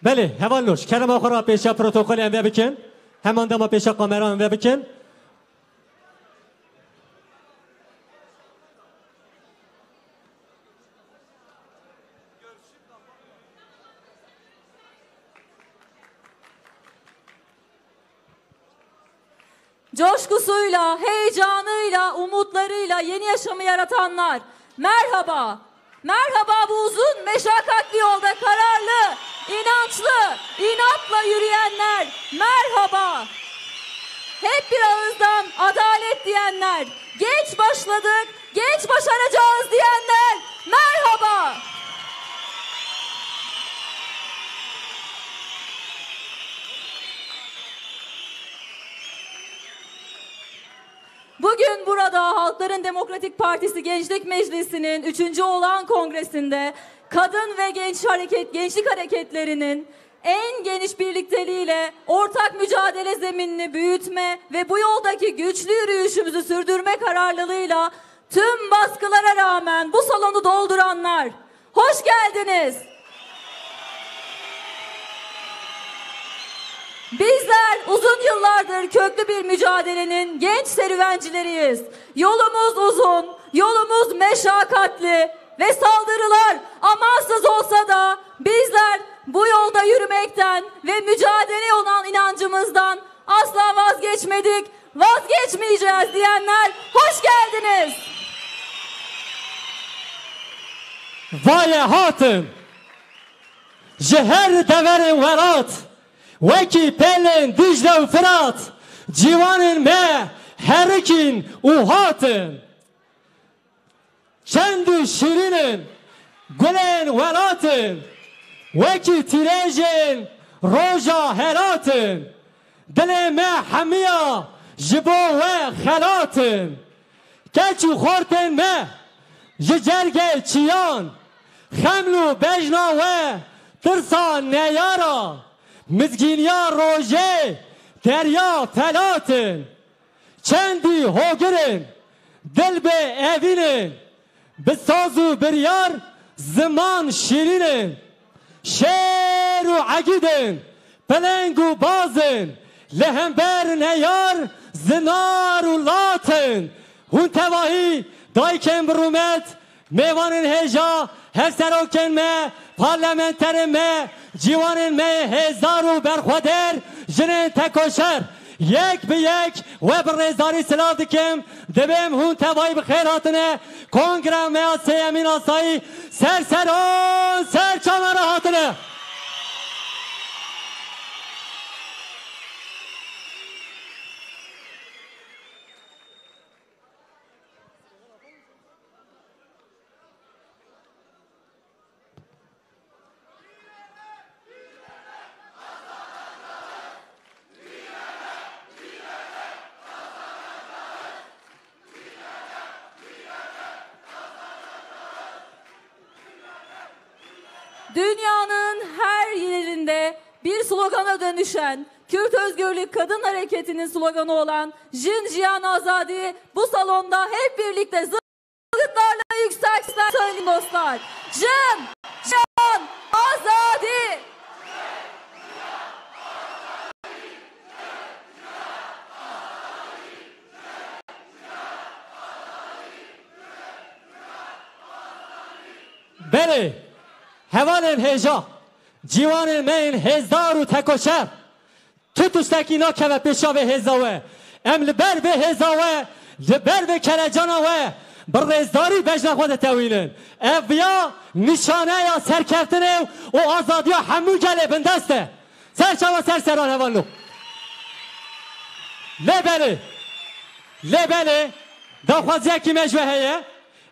بله هوالوش کرم آخر پیش پروتکل ام بکن همان دم پیش کامرا ام بکن Coşkusuyla, heyecanıyla, umutlarıyla yeni yaşamı yaratanlar, merhaba. Merhaba bu uzun, meşakkatli yolda kararlı, inançlı, inatla yürüyenler, merhaba. Hep bir ağızdan adalet diyenler, geç başladık, geç başaracağız diyenler, merhaba. Bugün burada Halkların Demokratik Partisi Gençlik Meclisi'nin 3. olağan kongresinde kadın ve gençlik hareketlerinin en geniş birlikteliğiyle ortak mücadele zeminini büyütme ve bu yoldaki güçlü yürüyüşümüzü sürdürme kararlılığıyla tüm baskılara rağmen bu salonu dolduranlar, hoş geldiniz. Bizler uzun yıllardır köklü bir mücadelenin genç serüvencileriyiz. Yolumuz uzun, yolumuz meşakkatli ve saldırılar amansız olsa da bizler bu yolda yürümekten ve mücadeleye olan inancımızdan asla vazgeçmedik, vazgeçmeyeceğiz diyenler hoş geldiniz. Vay hatım, jeher deverin verat. Veki pelin Dicle u Fırat civanın me herikin uhatın kendi şirinin gülen velatın veki tirejin roja heratın dilime hamiya jibo ve helatın keçu khorten me jicerge çiyan xemlu bejna ve tırsa neyara Mizginiya roje derya felatın kendi hogirin dilbe evinin bisazu biryar zaman şirinin şeru agidin pelengu bazın lehember neyar zinaru latın hun tevahi dayken brumet mevanın heja hevseroken me parlamenterin me civanın me hezaru berxwader jinin tekoşer yek bi yek ve bir rezari silah dikim dibim hun tevayi bi xeyr hatine kongre me seyemin asayi serseron serçamara hatine Dünyanın her yerinde bir slogana dönüşen Kürt Özgürlük Kadın Hareketi'nin sloganı olan Jin Jiyan Azadi bu salonda hep birlikte zıtlarla yükseltler sayın dostlar. Jin Jiyan Azadi. Beni hevanın heja civanın meyin hezaru tekoşer tutuştaki nakeve peşa ve hezave emliber ve hezave liber ve kerecana ve bir rezdari bejna khode tevinin evya nişane ya serkeftine o azadiya hamu gele bindeste serçava serseran hevanlu lebeli dakhwaziya ki mecveheye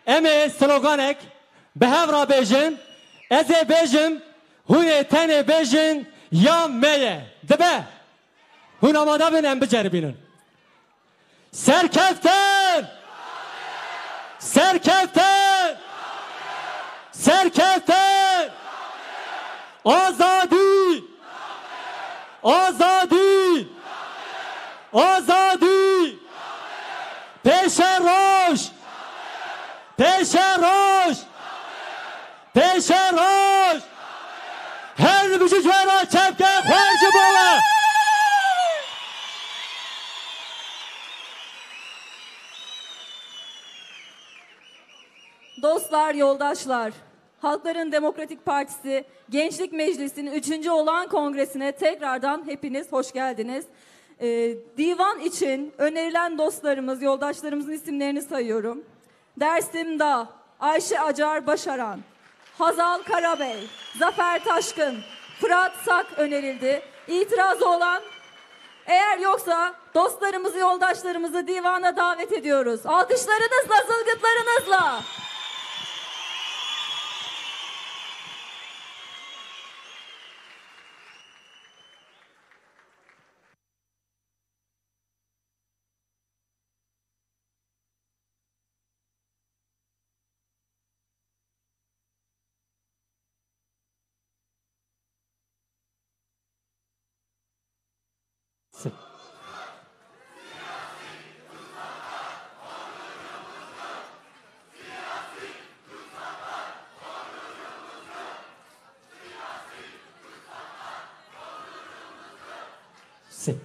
eme sloganek behevra bejin Eze bejim, hune tene bejin, ya meye. Dibe. Hun amada binen bicerbinin. Serkeften! Serkeften! Serkeften! Azadi! Azadi! Azadi! Peşe roş! Peşe roş! Peşe roş! Her bir cücera çepke harcı baba. Dostlar, yoldaşlar, Halkların Demokratik Partisi Gençlik Meclisi'nin 3. olağan kongresine tekrardan hepiniz hoş geldiniz. Divan için önerilen dostlarımız, yoldaşlarımızın isimlerini sayıyorum. Dersim Dağ, Ayşe Acar Başaran, Hazal Karabey, Zafer Taşkın, Fırat Sak önerildi. İtirazı olan eğer yoksa dostlarımızı, yoldaşlarımızı divana davet ediyoruz. Alkışlarınızla, zılgıtlarınızla. Si.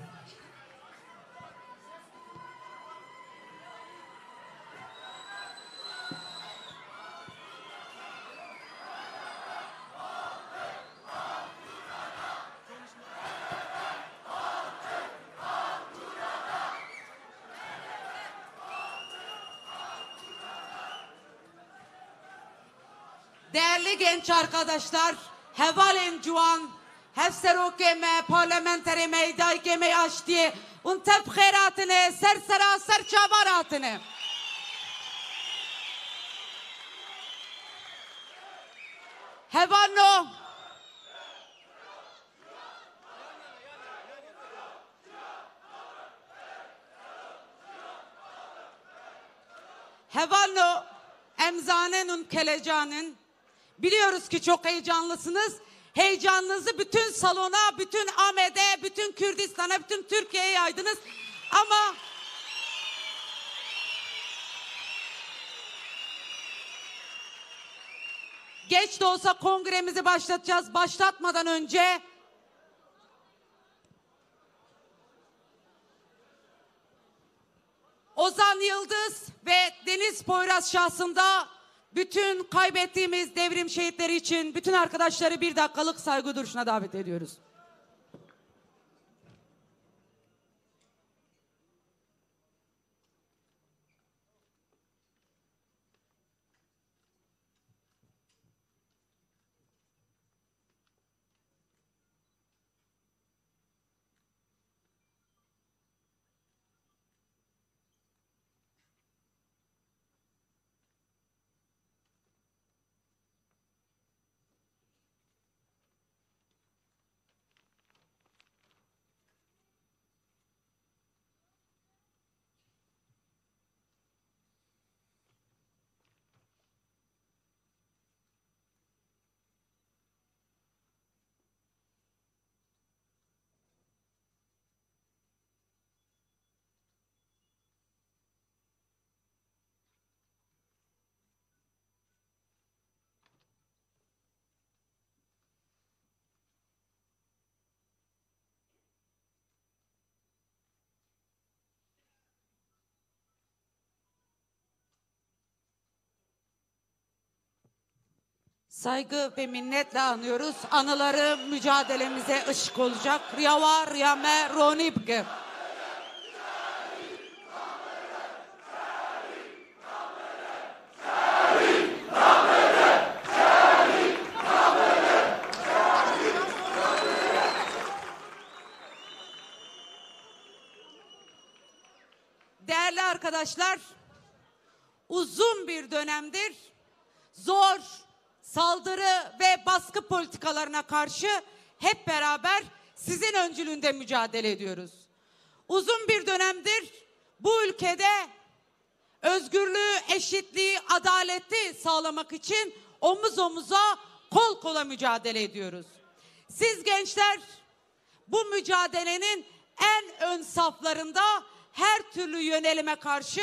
Değerli genç arkadaşlar, hevalen juan, hevseroke me parlamenteri meyday ke me açtı, un tep khairatine, sersera serçavaratine. Hevano, hevano, emzanen kelecanın. Biliyoruz ki çok heyecanlısınız. Heyecanınızı bütün salona, bütün AME'de, bütün Kürdistan'a, bütün Türkiye'ye yaydınız. Ama geç de olsa kongremizi başlatacağız. Başlatmadan önce Ozan Yıldız ve Deniz Poyraz şahsında bütün kaybettiğimiz devrim şehitleri için bütün arkadaşları bir dakikalık saygı duruşuna davet ediyoruz. Saygı ve minnetle anıyoruz. Anıları mücadelemize ışık olacak. Riyava Riyame Ronibge. Değerli arkadaşlar, uzun bir dönemdir zor saldırı ve baskı politikalarına karşı hep beraber sizin öncülüğünde mücadele ediyoruz. Uzun bir dönemdir bu ülkede özgürlüğü, eşitliği, adaleti sağlamak için omuz omuza, kol kola mücadele ediyoruz. Siz gençler bu mücadelenin en ön saflarında her türlü yönelime karşı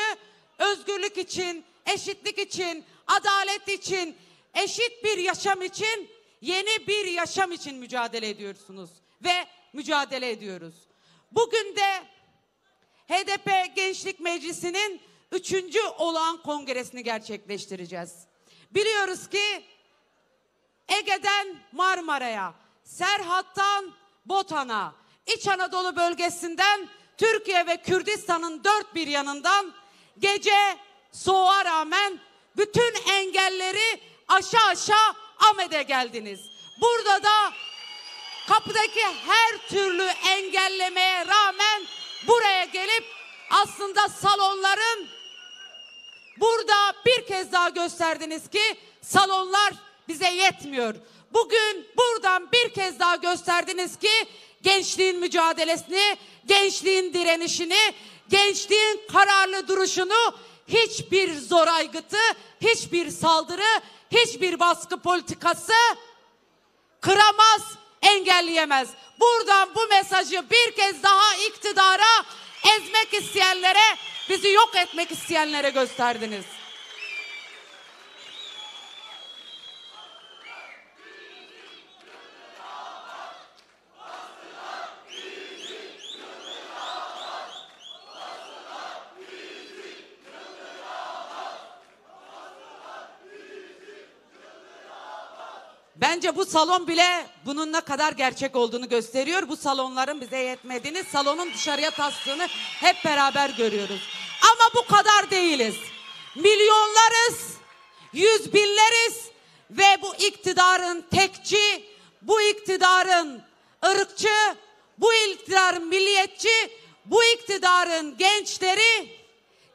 özgürlük için, eşitlik için, adalet için, eşit bir yaşam için yeni bir yaşam için mücadele ediyorsunuz ve mücadele ediyoruz. Bugün de HDP Gençlik Meclisi'nin 3. olağan kongresini gerçekleştireceğiz. Biliyoruz ki Ege'den Marmara'ya, Serhat'tan Botan'a, İç Anadolu bölgesinden Türkiye ve Kürdistan'ın dört bir yanından gece soğuğa rağmen bütün engelleri aşağı Ahmet'e geldiniz. Burada da kapıdaki her türlü engellemeye rağmen buraya gelip aslında salonların burada bir kez daha gösterdiniz ki salonlar bize yetmiyor. Bugün buradan bir kez daha gösterdiniz ki gençliğin mücadelesini, gençliğin direnişini, gençliğin kararlı duruşunu hiçbir zor aygıtı, hiçbir saldırı, hiçbir baskı politikası kıramaz, engelleyemez. Buradan bu mesajı bir kez daha iktidara, ezmek isteyenlere, bizi yok etmek isteyenlere gösterdiniz. Bence bu salon bile bunun ne kadar gerçek olduğunu gösteriyor. Bu salonların bize yetmediğini, salonun dışarıya taştığını hep beraber görüyoruz. Ama bu kadar değiliz. Milyonlarız, yüz binleriz ve bu iktidarın tekçi, bu iktidarın ırkçı, bu iktidarın milliyetçi, bu iktidarın gençleri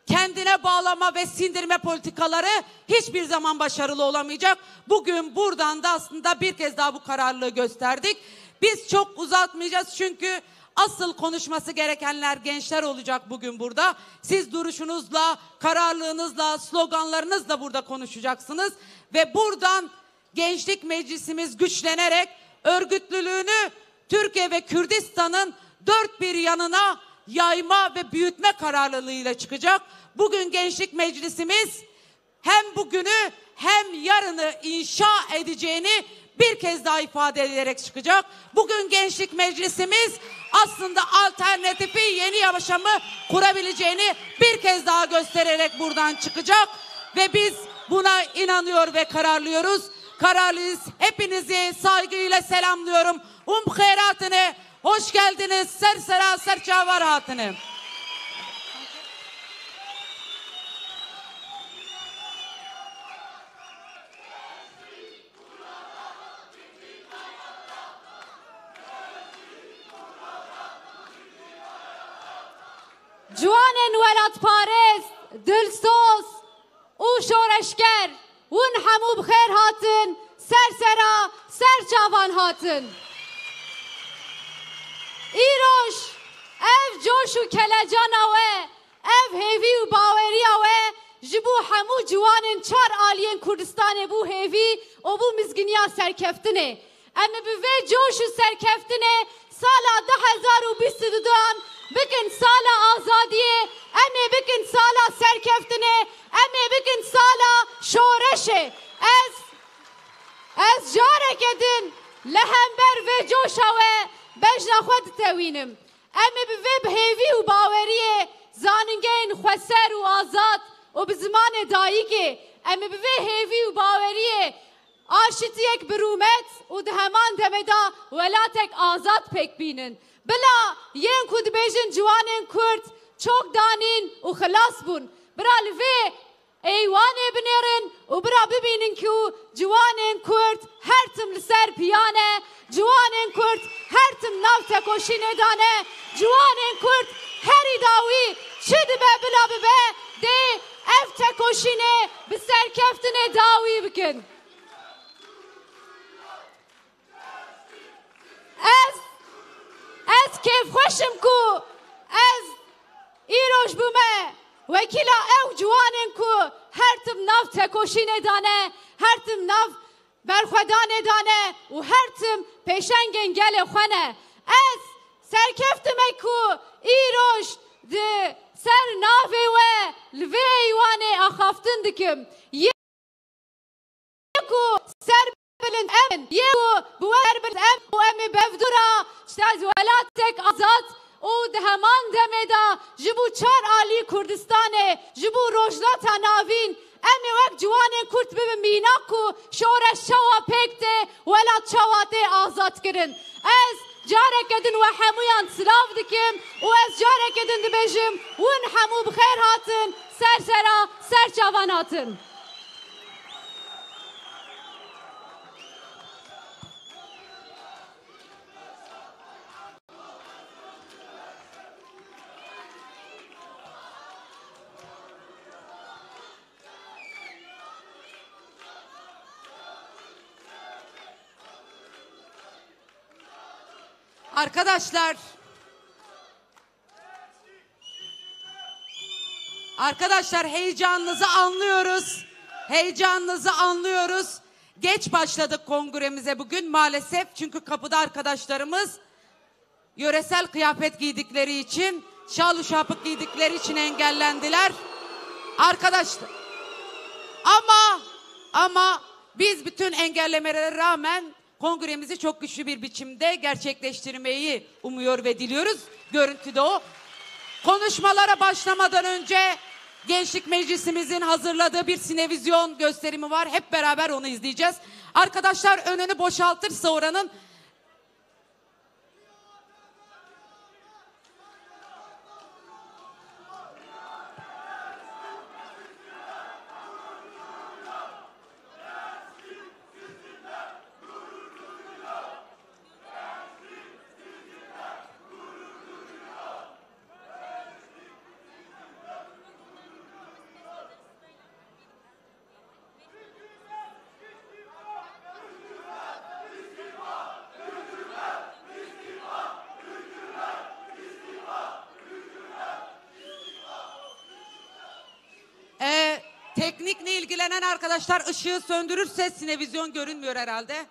kendine bağlama ve sindirme politikaları hiçbir zaman başarılı olamayacak. Bugün buradan da aslında bir kez daha bu kararlılığı gösterdik. Biz çok uzatmayacağız çünkü asıl konuşması gerekenler gençler olacak bugün burada. Siz duruşunuzla, kararlılığınızla, sloganlarınızla burada konuşacaksınız. Ve buradan Gençlik Meclisimiz güçlenerek örgütlülüğünü Türkiye ve Kürdistan'ın dört bir yanına yayma ve büyütme kararlılığıyla çıkacak. Bugün Gençlik Meclisimiz hem bugünü hem yarını inşa edeceğini bir kez daha ifade ederek çıkacak. Bugün Gençlik Meclisimiz aslında alternatifi, yeni yaşamı kurabileceğini bir kez daha göstererek buradan çıkacak. Ve biz buna inanıyor ve kararlıyoruz. Kararlıyız. Hepinizi saygıyla selamlıyorum. Khairatını, hoş geldiniz. Sersera serçavar hatını. جوانên welatparêz, dilsoz û şoreşger hûn hemû bi xêr hatin, sersera serçavan hatin. Îroj ev coş û kelecana we, ev hêvî û baweriya we ji bo hemû ciwanên çar aliyên Kurdistanê bû hêvî û bû mizginiya serkeftinê. Em bi vê coş û serkeftinê sala 2022 bikin sala azadiyê, em ê bikin sala serkeftinê, em ê bikin sala şoreşê. Ez jareke din li hember vê coşa we bejna xwe ditewînim. Em ê bi vê bihêvî û baweriyê zanîngehên xweser û azad û bi zimanê dayîkê em ê bi vê hêvî û baweriyê aşitiyek bi rûmet û di heman demê da welatek azad pêk bînin. Bila yên ku dibêjin ciwanên Kurd çok danîn û xilas bûn. Bira li vê eywanê binêrin û bira bibînin ku ciwanên Kurd her tim li ser piyan e, ciwanên Kurd her tim nav tekoşînê dane, ciwanên Kurd herî dawî çi dibe bila bibe dê ev tekoşînê bi serkeftinê dawî bikin. Ez kêfxweşim ku ez îroj bûme wekîla ew ciwanên ku her tim nav tekoşînê dane, her tim nav berxwedanê dane û her tim pêşengên gelê xwe ne. Ez serkeftime ku îroj di ser navê we li vê eywanê axaftin dikim. Yê ku ser بالامن يو بوار بالامن وامي بفدرا اشتاز ولاتك ازاد او دهمان دمدا جبو چار عالی کردستان جبو روجلات ناوین امی وقت جوان کرد به میناکو شورش شوا پکته ولات شواته آزاد کرن از جاره کدن و حمویان سلاف دکم و از جاره کدن دبجم ون حمو بخیر هاتن سرسرا سرچاوان هاتن Arkadaşlar heyecanınızı anlıyoruz. Heyecanınızı anlıyoruz. Geç başladık kongremize bugün maalesef. Çünkü kapıda arkadaşlarımız yöresel kıyafet giydikleri için, şal şapık giydikleri için engellendiler. Arkadaşlar ama biz bütün engellemelere rağmen kongremizi çok güçlü bir biçimde gerçekleştirmeyi umuyor ve diliyoruz. Görüntüde o. Konuşmalara başlamadan önce Gençlik Meclisimizin hazırladığı bir sinevizyon gösterimi var. Hep beraber onu izleyeceğiz. Arkadaşlar önünü boşaltırsa oranın teknikle ilgilenen arkadaşlar ışığı söndürürse sinevizyon görünmüyor herhalde.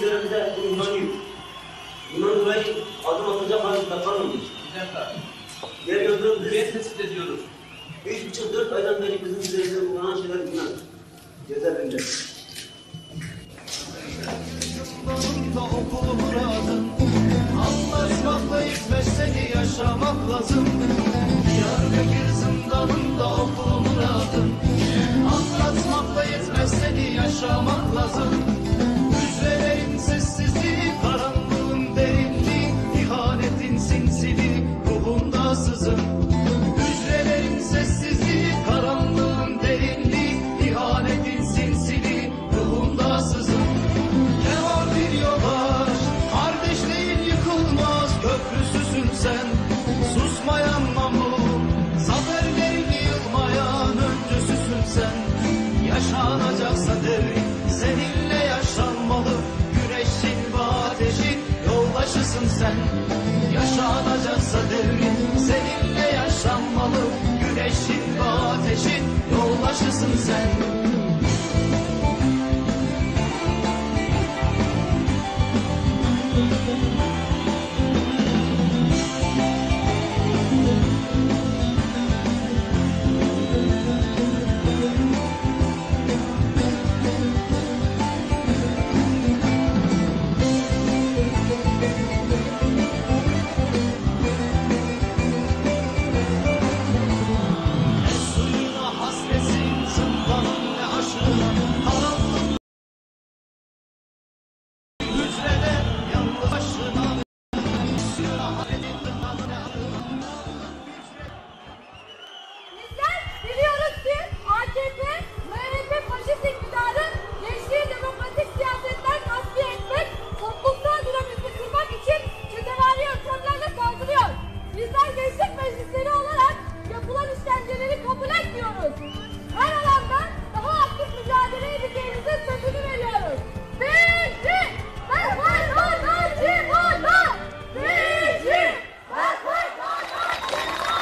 üzerimize uygulanıyor. Bundan dolayı adım atacak halde kalmamış. Bir dakika. Yer yazılımız Buraya tespit ediyoruz. 3,5-4 aydan beri bizim üzerimize uygulanan şeyler bunlar. Cezaevinde. Okul muradın, anlaşmakla yetmez seni yaşamak lazım. Diyarbakır zindanında okul muradın, anlatmakla yetmez seni yaşamak lazım. Hücrelerin sessizliği, karanlığın derinliği, ihanetin sinsili ruhunda sızın. Hücrelerin sessizliği, karanlığın derinliği, ihanetin sinsili ruhunda sızın. Ne var bir yollar, kardeşliğin yıkılmaz köprüsüsün sen. Susmayan mamur, zaferlerin yılmayan öncüsüsün sen. Yaşanacaksa devrim seninle yaşanmalı. Güneşin ve ateşin yoldaşısın sen. Yaşanacaksa devrim seninle yaşanmalı. Güneşin ve ateşin yoldaşısın sen. Suyuna hasresin, zındanın ne aşkına, karanlık hücreler yalnız başına. Suyuna hasresin, zındanın ne aşkına. Bizler biliyoruz ki AKP, MHP faşist iktidarın gençliği demokratik siyasetten tasfiye etmek, toplumsal dinamizmi kırmak için çetevari yöntemlerle saldırıyor. Bizler gençlik meclisleri olarak yapılan işkenceleri kabul etmiyoruz. Her alanda daha aktif mücadele edeceğimizin sözünü veriyoruz. Bizi ve hayvanlar cihada! Bizi ve hayvanlar cihada!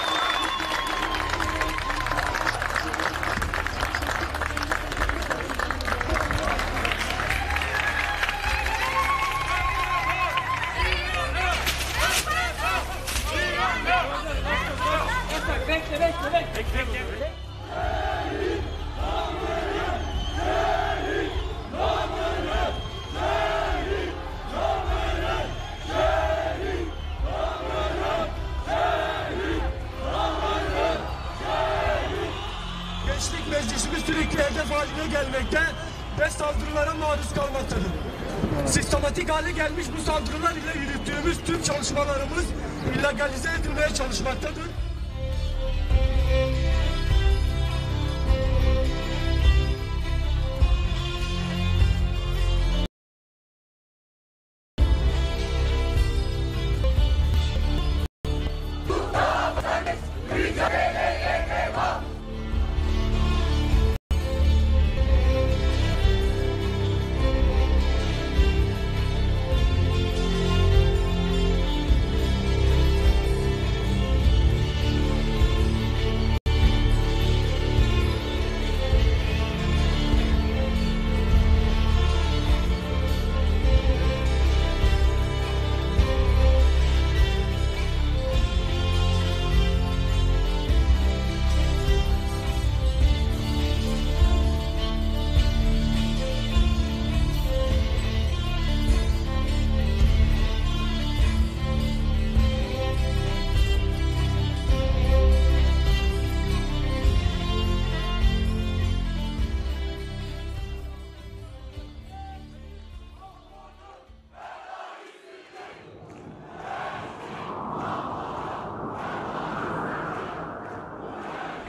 Gençlik Meclisimiz sürekli hedef haline gelmekte ve saldırılara maruz kalmaktadır. Sistematik hale gelmiş bu saldırılar ile yürüttüğümüz tüm çalışmalarımız illegalize edilmeye çalışmaktadır.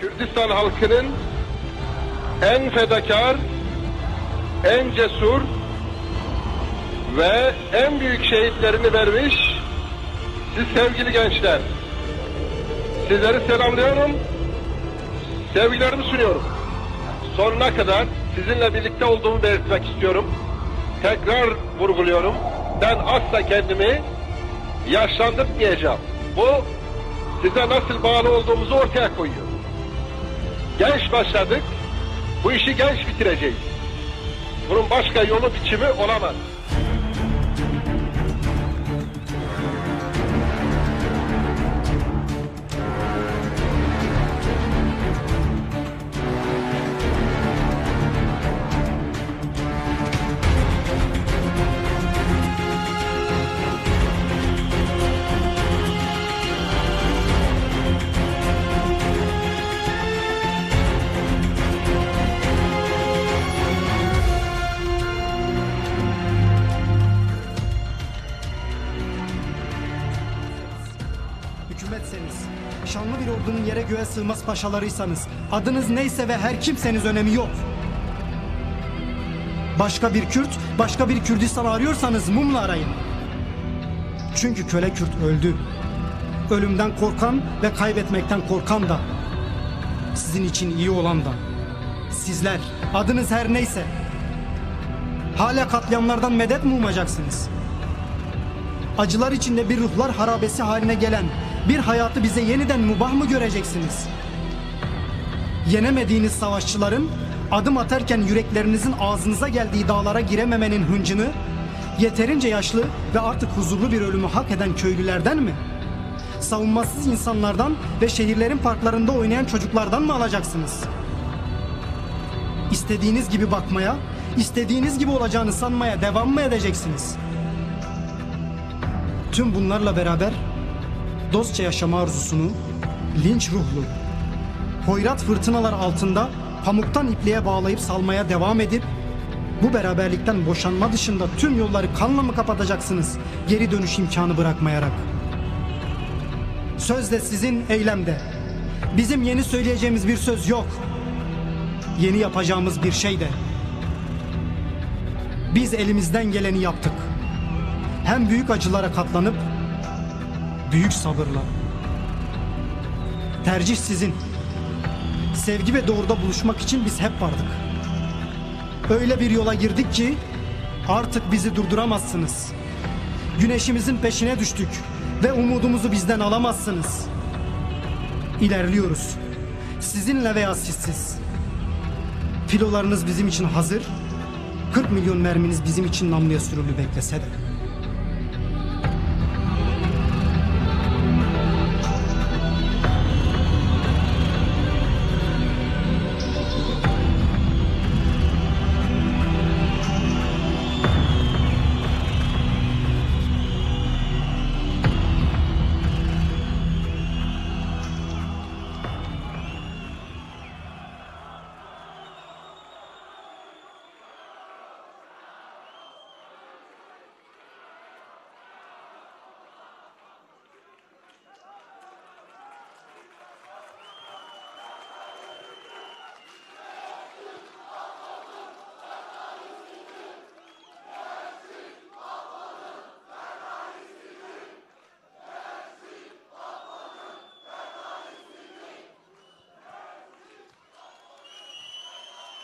Kürdistan halkının en fedakar, en cesur ve en büyük şehitlerini vermiş siz sevgili gençler. Sizleri selamlıyorum, sevgilerimi sunuyorum. Sonuna kadar sizinle birlikte olduğumu belirtmek istiyorum. Tekrar vurguluyorum, ben asla kendimi yaşlandırmayacağım. Bu size nasıl bağlı olduğumuzu ortaya koyuyor. Genç başladık, bu işi genç bitireceğiz. Bunun başka yolu biçimi olamaz. erkekseniz, şanlı bir ordunun yere göğe sığmaz paşalarıysanız, adınız neyse ve her kimseniz önemi yok. Başka bir Kürt, başka bir Kürdistan arıyorsanız mumla arayın. Çünkü köle Kürt öldü. Ölümden korkan ve kaybetmekten korkan da, sizin için iyi olan da. Sizler, adınız her neyse, hala katliamlardan medet mi umacaksınız? Acılar içinde bir ruhlar harabesi haline gelen bir hayatı bize yeniden mubah mı göreceksiniz? Yenemediğiniz savaşçıların adım atarken yüreklerinizin ağzınıza geldiği dağlara girememenin hıncını, yeterince yaşlı ve artık huzurlu bir ölümü hak eden köylülerden mi? Savunmasız insanlardan ve şehirlerin parklarında oynayan çocuklardan mı alacaksınız? İstediğiniz gibi bakmaya, istediğiniz gibi olacağını sanmaya devam mı edeceksiniz? Tüm bunlarla beraber dostça yaşama arzusunu, linç ruhlu, hoyrat fırtınalar altında pamuktan ipliğe bağlayıp salmaya devam edip, bu beraberlikten boşanma dışında tüm yolları kanla mı kapatacaksınız, geri dönüş imkanı bırakmayarak? Sözde sizin, eylemde. Bizim yeni söyleyeceğimiz bir söz yok. Yeni yapacağımız bir şey de. Biz elimizden geleni yaptık. Hem büyük acılara katlanıp, büyük sabırla. Tercih sizin. Sevgi ve doğruda buluşmak için biz hep vardık. Öyle bir yola girdik ki artık bizi durduramazsınız. Güneşimizin peşine düştük ve umudumuzu bizden alamazsınız. İlerliyoruz. Sizinle veya sizsiz. Filolarınız bizim için hazır. 40 milyon merminiz bizim için namluya sürülü beklese de.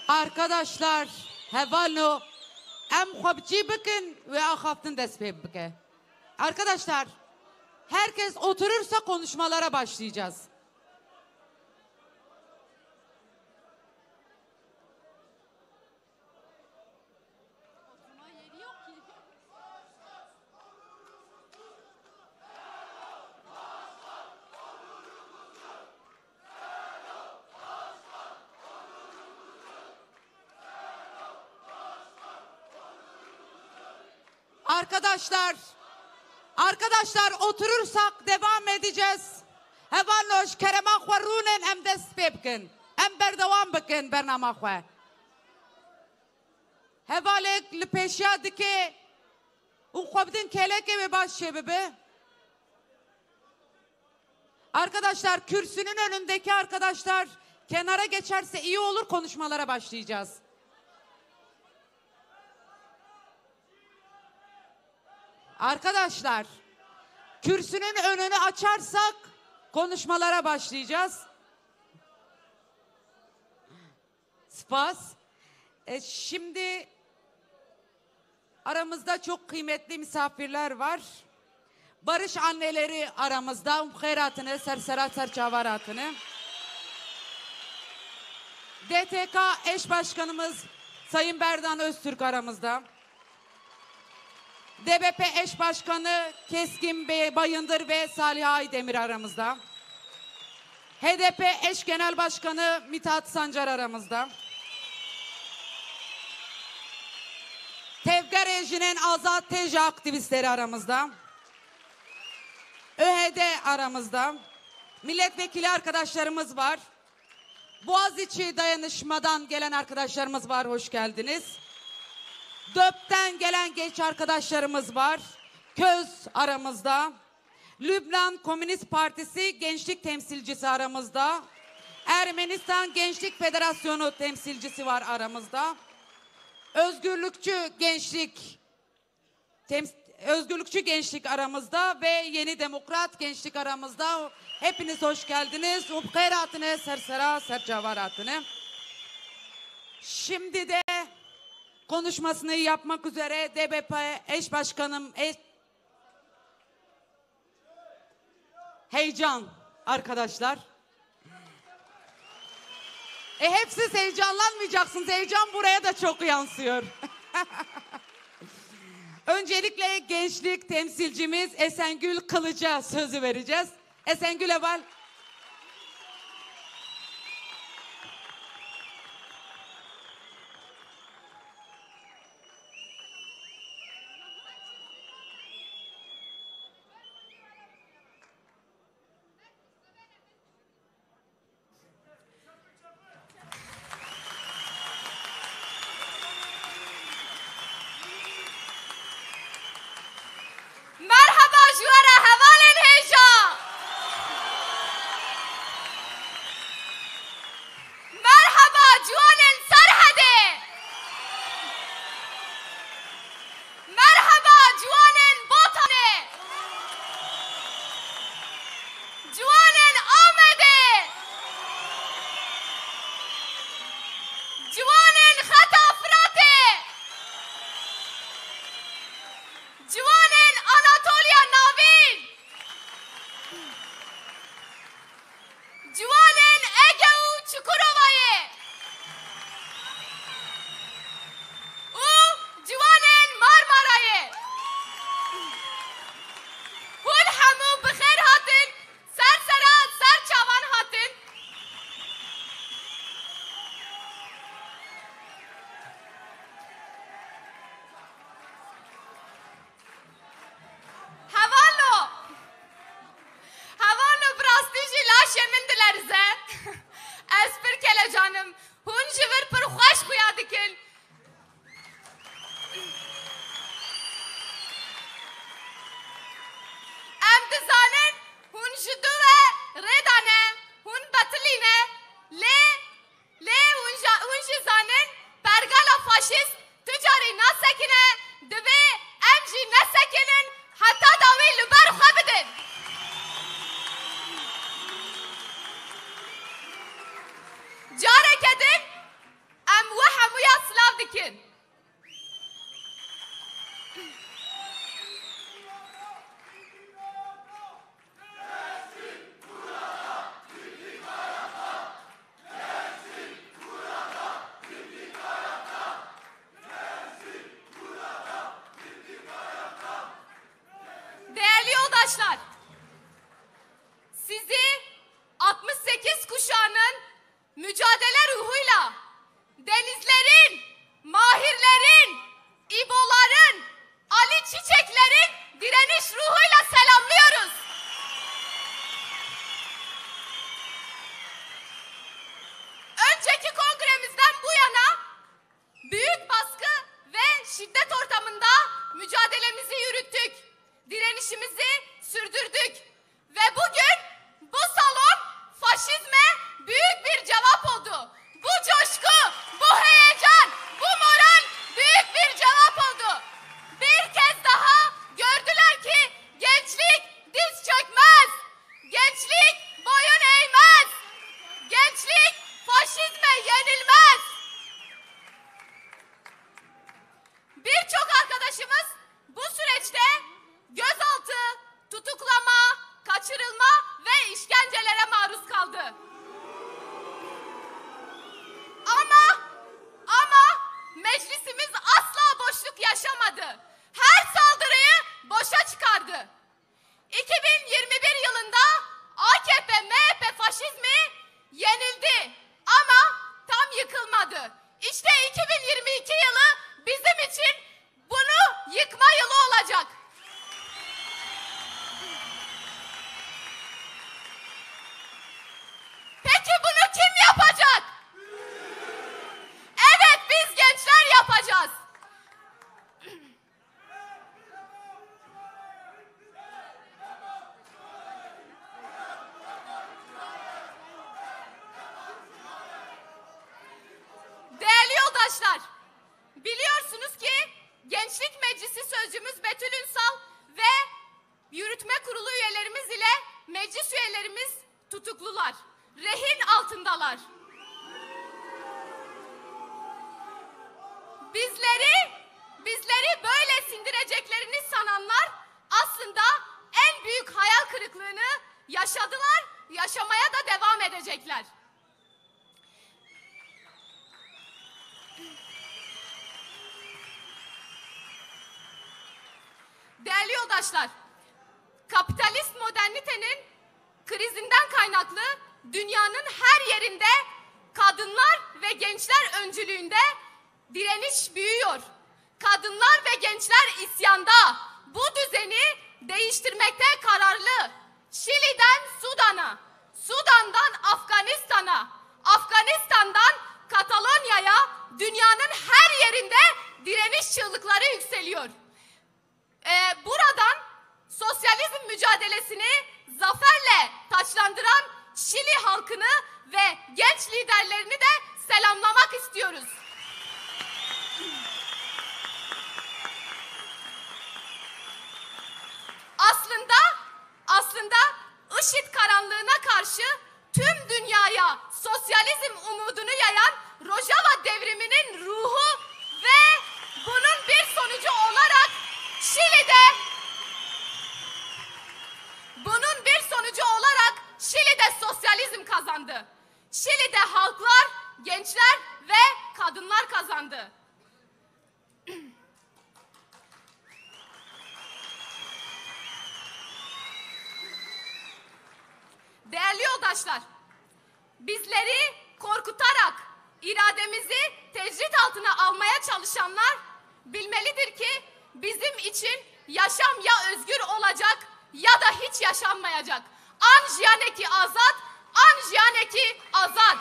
Arkadaşlar, hevalo, em xwebcî bikin ve axaftin dest pê bike. Arkadaşlar, herkes oturursa konuşmalara başlayacağız. Arkadaşlar oturursak devam edeceğiz. Hevalloş kerema xwarunen em dest pê bikin. Em berdevam bikin bernama xwe. Hevalek li pêşiya dike û xwe bidin kelekê ve baş çê bibe. Arkadaşlar kürsünün önündeki arkadaşlar kenara geçerse iyi olur, konuşmalara başlayacağız. Arkadaşlar, kürsünün önünü açarsak konuşmalara başlayacağız. Spas. Şimdi aramızda çok kıymetli misafirler var. Barış anneleri aramızda. Kheyratını, serserat serçavaratını. DTK eş başkanımız Sayın Berdan Öztürk aramızda. DBP eş başkanı Keskin Bey Bayındır ve Salih Aydemir aramızda. HDP eş genel başkanı Mithat Sancar aramızda. Tevga rejinin Azat Teja aktivistleri aramızda. ÖHD aramızda. Milletvekili arkadaşlarımız var. Boğaziçi dayanışmadan gelen arkadaşlarımız var. Hoş geldiniz. DÖP'ten gelen genç arkadaşlarımız var. KÖZ aramızda. Lübnan Komünist Partisi gençlik temsilcisi aramızda. Ermenistan Gençlik Federasyonu temsilcisi var aramızda. Özgürlükçü gençlik aramızda ve Yeni Demokrat gençlik aramızda. Hepiniz hoş geldiniz. Ubkhayratine, sersera, sercavaratine. Şimdi de konuşmasını yapmak üzere DBP eş başkanım heyecan arkadaşlar. Hep siz heyecanlanmayacaksınız. Heyecan buraya da çok yansıyor. Öncelikle gençlik temsilcimiz Esengül Kılıç'a sözü vereceğiz. Esengül Eval. Merhaba jüvara hevalen heyecan. Merhaba juvanen serhede. Merhaba juvanen botane. Juvanen amede. Juvanen hatafrate. Juvanen Anatolia Navin. Juvanen Egeu Çukurova'yı. Juvanen Marmara'yı. Hul hamu bixer hatin. Sersera serçavan hatin. Havallo brastiji laşe min dilerze. Espir kele canım. Hun jivir pır xoş xuya dikin. Em dizanin hun jidu ve redane. Hun batiline. Le hun jizanin pergala faşist ticari nasekine. Divi em ji nesekinin hatta davi liber xebidin. Carek edin, em ve hemuya sılav dikin. Değerli yoldaşlar, sizi 68 kuşağının mücadele ruhuyla denizlerin, mahirlerin, İboların, Ali Çiçeklerin direniş ruhuyla selamlıyoruz. Önceki kongremizden bu yana büyük baskı ve şiddet ortamında mücadelemizi yürüttük. Direnişimizi sürdürdük. Ve bugün bu salon faşizme büyük bir cevap oldu. Bu coşku, bu heyecan, bu moral büyük bir cevap oldu. Bir kez daha gördüler ki gençlik diz çökmez. Gençlik boyun eğmez. Gençlik faşizme yenilmez. Birçok arkadaşımız bu süreçte gözaltı, tutuklama, kaçırılma ve işkencelere maruz kaldı. Ama meclisimiz asla boşluk yaşamadı. Her saldırıyı boşa çıkardı. 2021 yılında AKP, MHP faşizmi yenildi ama tam yıkılmadı. İşte 2022 yılı bizim için bunu yıkma yılı olacak. Peki bunu kim yapacak? Evet, biz gençler yapacağız. yoldaşlar, biliyorsunuz ki Gençlik Meclisi Sözcümüz Betül Ünsal ve Yürütme Kurulu üyelerimiz ile meclis üyelerimiz tutuklular. Rehin altındalar. Bizleri böyle sindireceklerini sananlar aslında en büyük hayal kırıklığını yaşadılar, yaşamaya da devam edecekler. Değerli yoldaşlar, kapitalist modernitenin krizinden kaynaklı dünyanın her yerinde kadınlar ve gençler öncülüğünde direniş büyüyor. Kadınlar ve gençler isyanda, bu düzeni değiştirmekte kararlı. Şili'den Sudan'a, Sudan'dan Afganistan'a, Afganistan'dan Katalonya'ya dünyanın her yerinde direniş çığlıkları yükseliyor. Buradan sosyalizm mücadelesini zaferle taçlandıran Şili halkını ve genç liderlerini de selamlamak istiyoruz. Aslında IŞİD karanlığına karşı tüm dünyaya sosyalizm umudunu yayan Rojava devriminin ruhu ve bunun bir sonucu olarak Şili'de sosyalizm kazandı. Şili'de halklar, gençler ve kadınlar kazandı. Değerli yoldaşlar, bizleri korkutarak irademizi tecrit altına almaya çalışanlar bilmelidir ki bizim için yaşam ya özgür olacak ya da hiç yaşanmayacak. An jiyaneki azat, an jiyaneki azat.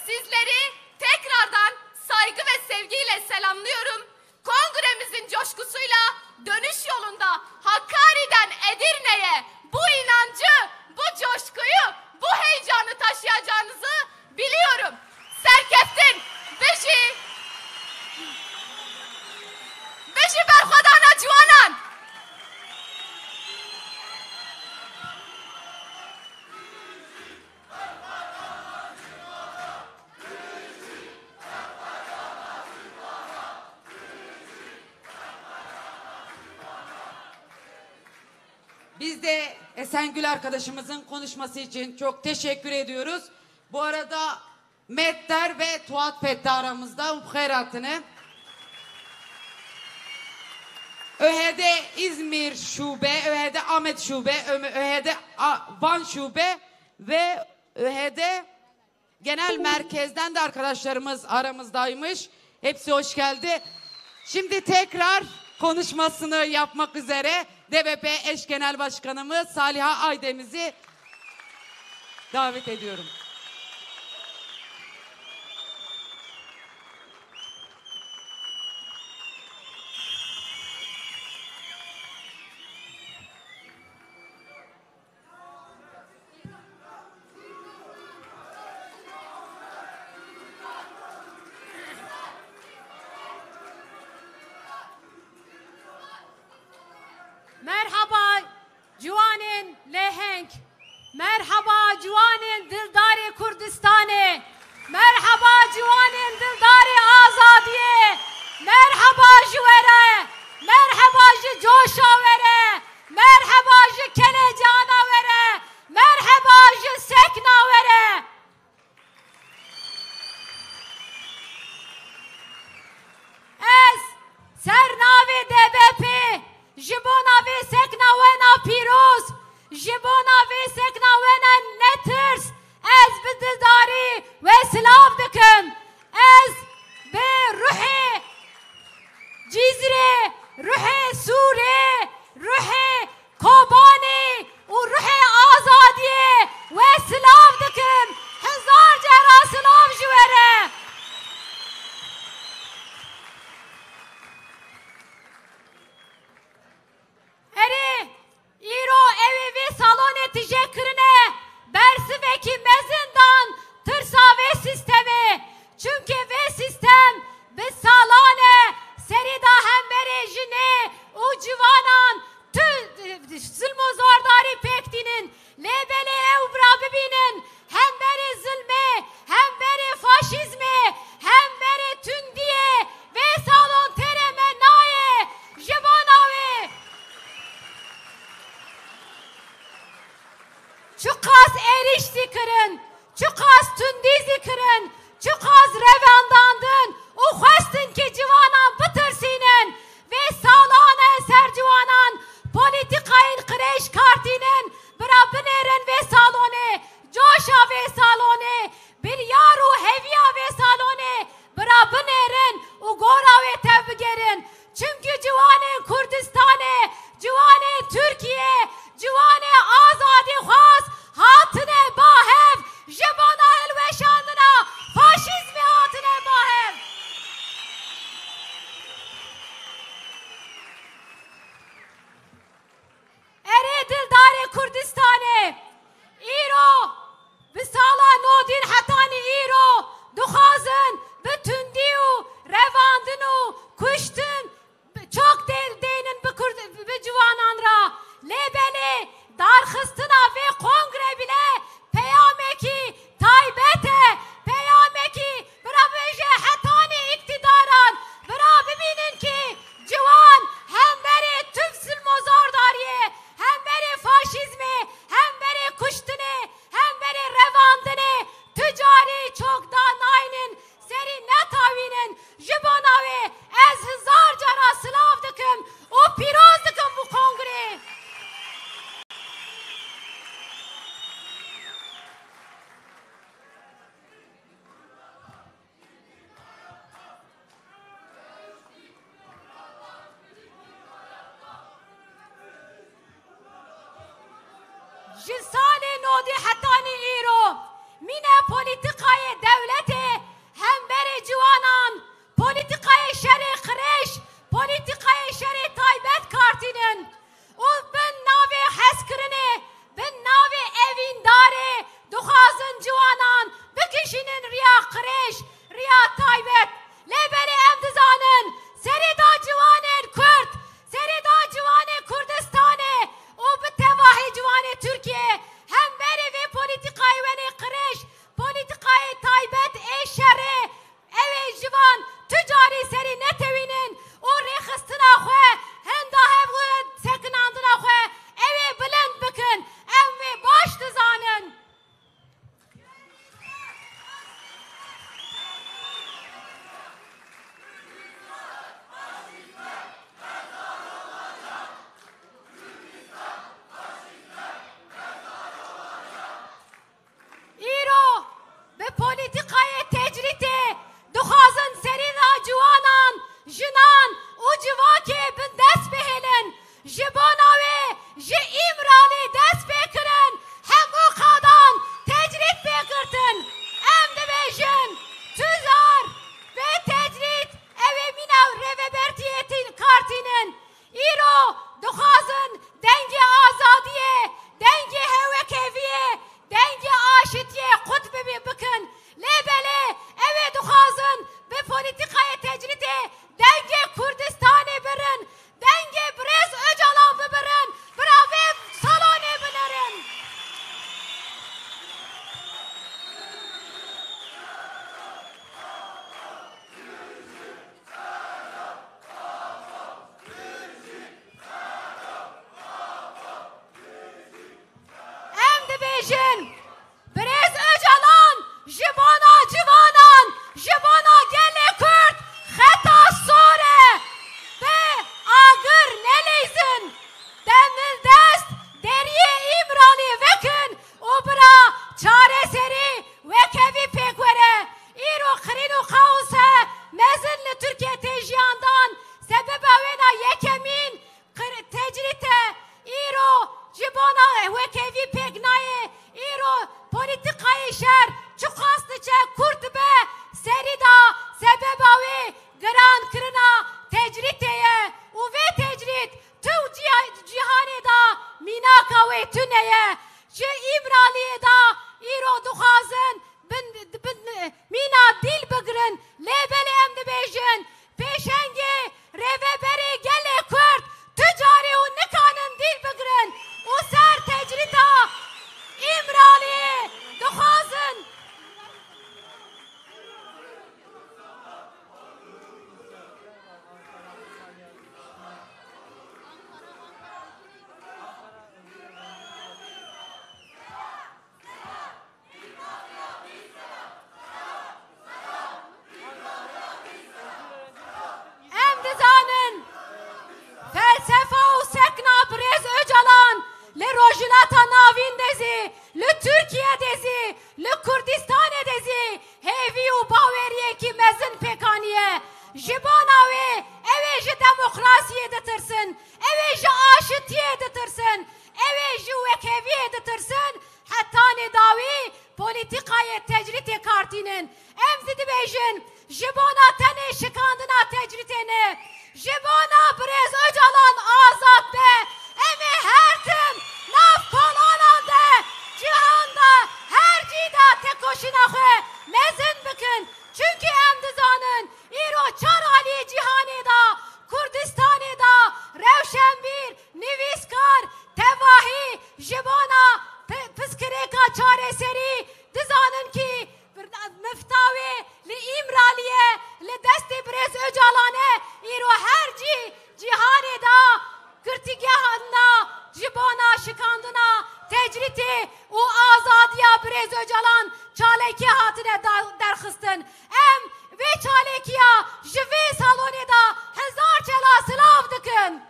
Sizleri tekrardan saygı ve sevgiyle selamlıyorum. Kongremizin coşkusuyla dönüş yolunda Hakkari'den Edirne'ye bu inancı, bu coşkuyu, bu heyecanı taşıyacağınızı biliyorum. Serkeftin, beşi berxadana civanan. Biz de Esengül arkadaşımızın konuşması için çok teşekkür ediyoruz. Bu arada Metter ve Tuat Petti aramızda ukheratını. ÖHD İzmir Şube, ÖHD Ahmet Şube, ÖHD Van Şube ve ÖHD Genel Merkez'den de arkadaşlarımız aramızdaymış. Hepsi hoş geldi. Şimdi tekrar konuşmasını yapmak üzere DBP eş genel başkanımız Saliha Aydemiz'i davet ediyorum. Merhaba Civanên Lêheng, merhaba Civanên Dildarê Kurdistanê, merhaba Civanên Dildarê Azadiyê, merhaba ji were, merhaba ji coşa were, merhaba ji kelecana were, merhaba ji sekna were. Ez sernavê DBP ji bo navê sekna wena pîroz, ji bo navê sekna wena netirs, ez bi dildarî ve silav dikim. Ez bi ruhê Cizre, ruhê Sûrê, ruhê Kobanê û ruhê azadiyê ve silav dikim. Hezar cara silav ji were. Eri, îro evê vê salonê tije kirine, bersiv جسال نودی حتانی ایرو مینه پولیتیکای دولتی هم بری جوانان پولیتیکای شری خریش پولیتیکای شری تایبت کارتینن و بن ناوی حسکرنه بن ناوی اوین داره دخوازن جوانان بکشینن ریا خریش ریا تایبت لبری امدزانن سری دا جوانن کرد سری دا جوان کردستانه و به تواهی جوان ترکیه هم بری وی پولیتیکای ونی قریش پولیتیکای تایبت ای شره اوی جوان تجاری سری نتوینن و ریخستنا خواه هنده هفو سکناندنا خواه اوی بلند بکن اوی باش دزانن ایرو به پولیتیکای تجریته دخوازن سری را جوانان جنان و جواکه به دست بهلن جباناوی جه ایمرالی دست بکرن همو خادان تجریت بکرتن ام دبیشن تزار به تجریت اوی میناو روبرتیتین کارتینن ایرو دخوازن دنگ آزادیه دنگ هوکویه دنگ آشتیه قطب بکن لیبله اوی دخوازن به پولیتیکای تجریده دنگ کردستان برن دنگ برز اجالان ببرن براوی سالانه بنرن ام دبیشن برز اجالان جبانا جوانان جبانا گل کرد خطا سوره به آگر نلیزن دمل دست دریه ایمرالی وکن و برا چاره سری وکوی پیکوره ایرو خرین و خوصه مزن لترکیه تیجیاندان سبب اوینا یکمین تجریته ایرو جبانا وکوی پیکنایه ایرو پولیتیکای شهر چو خواست چه کرد به سری دا سبب اوی گران کرنا تجریته و وی تجرید تو جهانی دا میناکا وی تونه چه ایمرالی دا ایرو دخوازن مینا دیل بگرن لیبل ام دبیجن پیشنگی روی بری گل کرد تجاری و نکانن دیل بگرن و سر تجریتا ایمرالی دخوازن امدزانن فلسفه و سکنا برز اجالان لروجلاتا ناوین دزی لترکیه دزی لکردستان دزی هیوی و باوریه کی مزن پکانیه جباناوی اوی جه دموکراسیه دترسن اوی جه آشتیه دترسن اوی جه وکویه دترسن حتی نداوی پولیتیکای تجریت کارتینن امزد بیجن جبانا تنه شکاندنا تجریتنه جبانا برز اجالان آزاد به امی هر تم ناف پالانان ده جهان ده هر جیده تکوشینا خواه مزن بکن چونکه امدزانن ایرو چار علی جهانی دا کردستانی دا روشنبیر نویسکار تواهی جبانا پسکریکا چاره سری دزانن کی مفتاوی لی ایمرالیه لی دستی برز اجالانه ایرو هر جهانی دا کرتیگهانا جبانا شکاندنا تجریتی و آزادیا برز اجالان چالکی هاتنه درخستن ام وی چالکیا جوی سالونی دا هزار چلا سلاف دکن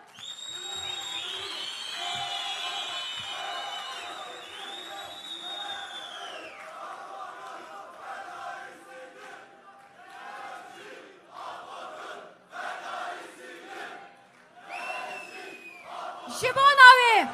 جباناوی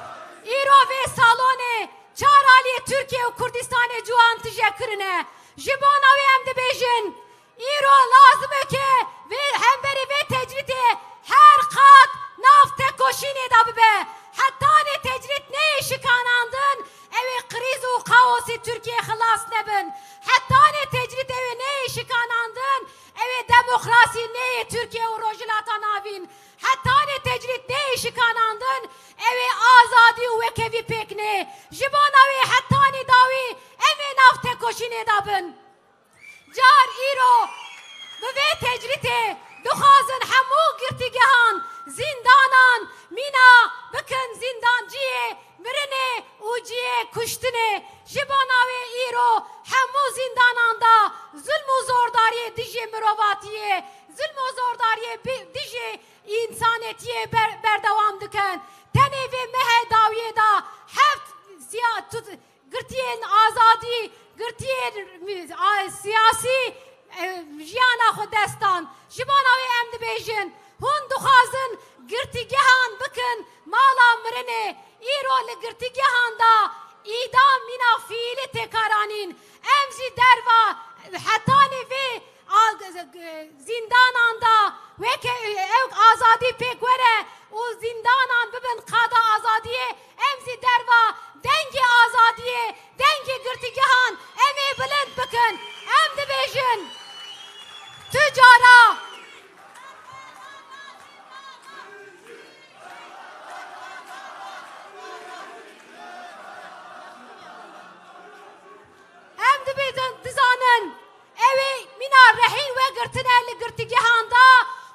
ایرو وی سالونی çarali Türkiye ve Kürdistan'e cuan teşekkürüne. Jibona ve emdi bejin. İro lazım ki ve hemberi ve tecriti her kat nafte koşine da be. Hatta ne tecrit ne şikanandın. Evi kriz u kaosi Türkiye hılas nebin. Hatta ne tecrit evi ne şikanandın. Evi demokrasi ne Türkiye u rojilata navin. Hatta ne tecrit ne şikanandın. Evi azadi u vekevi pekne. Jibana ve hatta ne davi evi nafte koşine da bin. Car İro ve tecriti duhazın hamu girtigahan zindanan mina bakın zindanciye mirine uciye kuştine jibana ve İro hamu zindananda zulmü zordariye dije mirovatiye zulmü zordariye dije insanetiye berdevam diken tene ve mehe daviye da heft siyah girtiyen azadi girtiyen siyasi jiyana xudestan jibana ve emdi bejin hun duxazın girtigehan bikın mala mirine İro li girtigehan da idam mina fiili tekaranin emzi derva hatani ve zindananda ve azadi pekvere o zindanan bibin kada azadiye emzi derva dengi azadiye dengi girtigehan emi bilend bikın emdi bejin tücara emdi bejin dizanın evi minar rehin ve girtinelli girtigehanda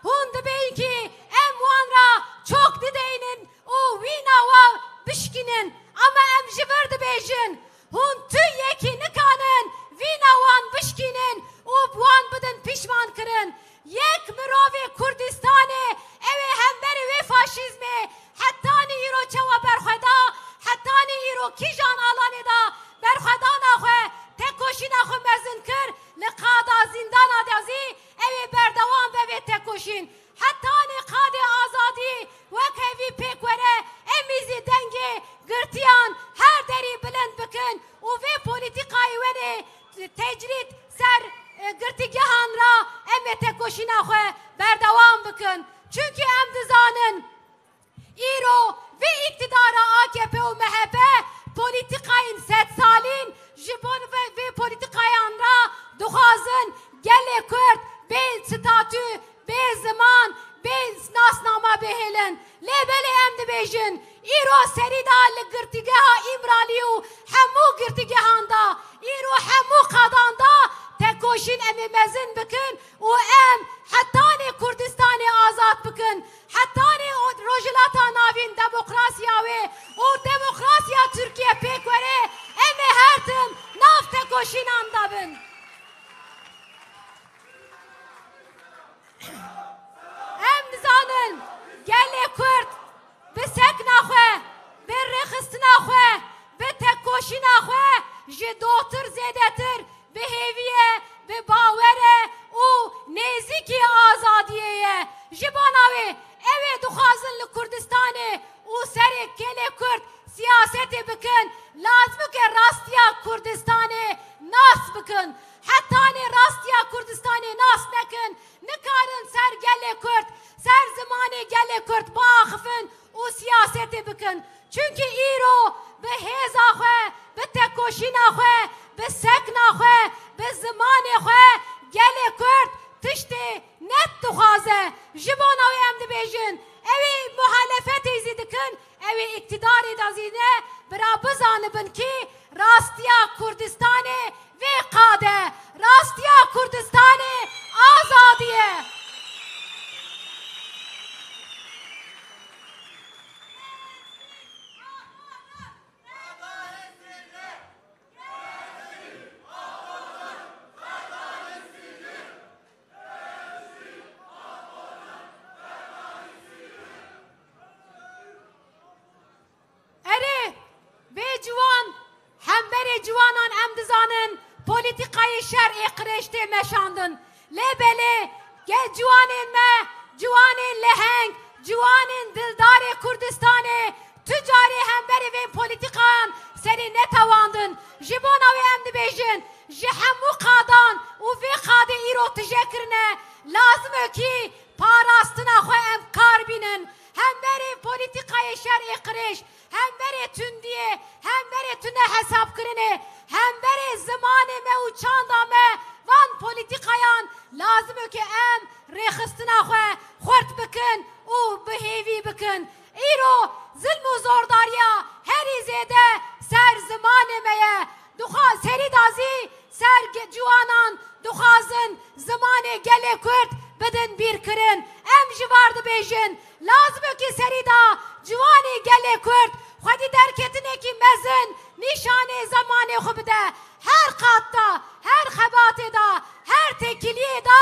hundu beyki emvanra çok dideynin o vina ve bişkinin ama emjiverdi bejin hun tüyeki nikanın vina van bişkinin o buan bidin pişman kırın yek mirovi Kurdistan'ı evi hemberi ve faşizmi hatta ni iro çava berxeda hatta ni iro kijan alanı da berxeda naxwe tek koşina xwe mezin kır liqada zindan adazi evi berdevam ve tek koşin hatta ni qadi azadi vek evi pekvere emizi dengi girtiyan her deri bilend bikin u ve politikayı vene tecrit ser girtigehan ra eme tek koşina xwe berdevam bikin çünkü em dizanın İro ve iktidara AKP u MHP politikayın set salin jibon ve politikayan ra duhazın gele Kürt be statü be zaman be nasnama behelin lebele emdi bejin İro serida li girtigeha İmraliyu hemu girtigehanda İro hemu kadanda tek koşin emi mezin bikin o em hatta ne Kurdistan'ı azat bikin hatta ne o rojilata navin demokrasiya ve o demokrasiya Türkiye pekvere emi her tım nafte koşin andabın em nizanın gelle Kürt be sekna xwe be rexistina xwe be tek koşina xwe ji dotir zedetir be heviye be bawere u neziki azadiyeye jibana ve eve duxazın li Kurdistan'ı u seri kele Kürt siyaseti bikin lazım ki rastiya Kurdistan'ı nas bikin hatta ne rastiya Kurdistan'ı nas nekin nikarın ser gele Kürt ser zamanı gele Kürt bağıfın o siyaseti bikin çünkü İro be heza xwe be tekoşina xwe be sekna xwe be zamanı xwe gele Kürt tişti net duxaze jibona ve emdi bejin evi muhalefet izidikin evi iktidarı da zine bira bizanibin ki rastiya Kurdistan'ı ve kade rastiya Kurdistan'ı azadiye civanan emdizanın politikayı şer ekreşte meşandın. Lebeli gel civanın me, civanın leheng, civanın dildari Kurdistan'ı, tücari hemberi ve politikan seri netawandın. Jibona ve emdi bejin. Jihemu kadan u ve kade iro tijekirine. Lazım ki parastına xwe em kar binin. Hem beri politikaya şer'i kiriş. Hem beri tündiye. Hem beri tüne hesap kirine. Hem beri zamanı me uçanda me. Van politikayan lazım ki em rexistina xwe xort bikin u bihevi bikin. İro zulm u zordarya her izede ser zamanı meye. Duha seri dazi ser juanan duhazın zamanı gele kurt bidin bir kirin. Em jivardı bejin. Lazım ki seri da juanı gele kurt. Xwedî derketine ki mezin nişane zamanı xwe bide. Her katta, her xebatê da, her tekiliyê da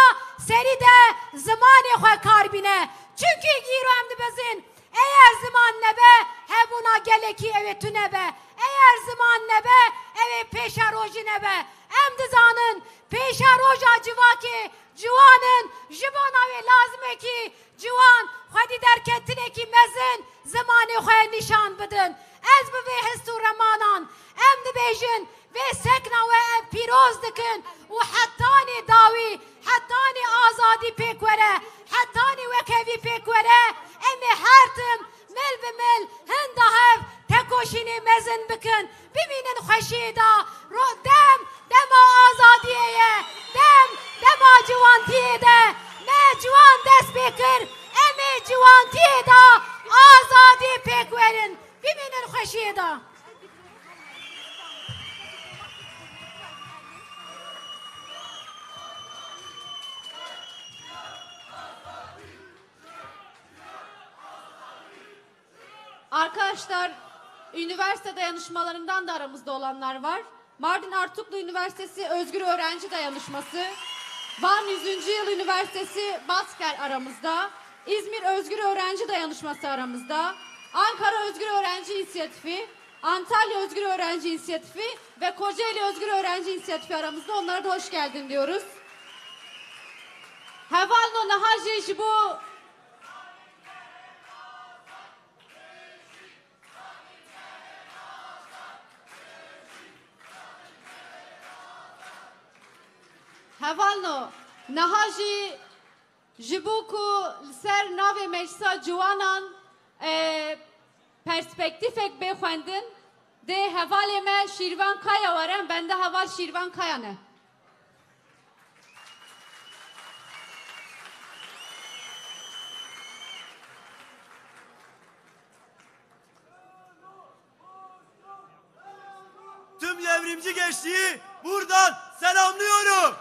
serî de zimanê xwe kar bîne. Çünkü îro em dibezin eğer ziman nebe hebûna gelekî ew ê tune be. Eğer ziman nebe ew ê pêşa rojî nebe. Em dizanin pêşa roja civakê ciwanın ji bona wê lazim e ki ciwan xwedî derketinê ki mezin zimanê xwe nîşan bidin. Ez bi vê hist û remanan em dibêjin ve sekna ve em pîroz dikin û hettanê dawî hettanê azadî pêk were hettanê wekevî pêk were em ê her tim mil bi mil hin dahev tekoşînê mezin bikin bimînin xweşiyê da dema azadiyê ye dema civantiyê de me ciwan dest pê kir em ê civantiyê da azadî pêk werin bimînin xweşiyê da. Arkadaşlar, üniversite dayanışmalarından da aramızda olanlar var. Mardin Artuklu Üniversitesi Özgür Öğrenci Dayanışması, Van 100. Yıl Üniversitesi Basker aramızda, İzmir Özgür Öğrenci Dayanışması aramızda, Ankara Özgür Öğrenci İnisiyatifi, Antalya Özgür Öğrenci İnisiyatifi ve Kocaeli Özgür Öğrenci İnisiyatifi aramızda. Onlara da hoş geldin diyoruz. Hevalno nahaji bu Hevalno nahaji jibuku ser nave meclisa ciwanan perspektifek bexwendin de hevalê me Şîrvan Kaya were bende heval Şîrvan Kaya ne. Tüm devrimci gençliği buradan selamlıyorum.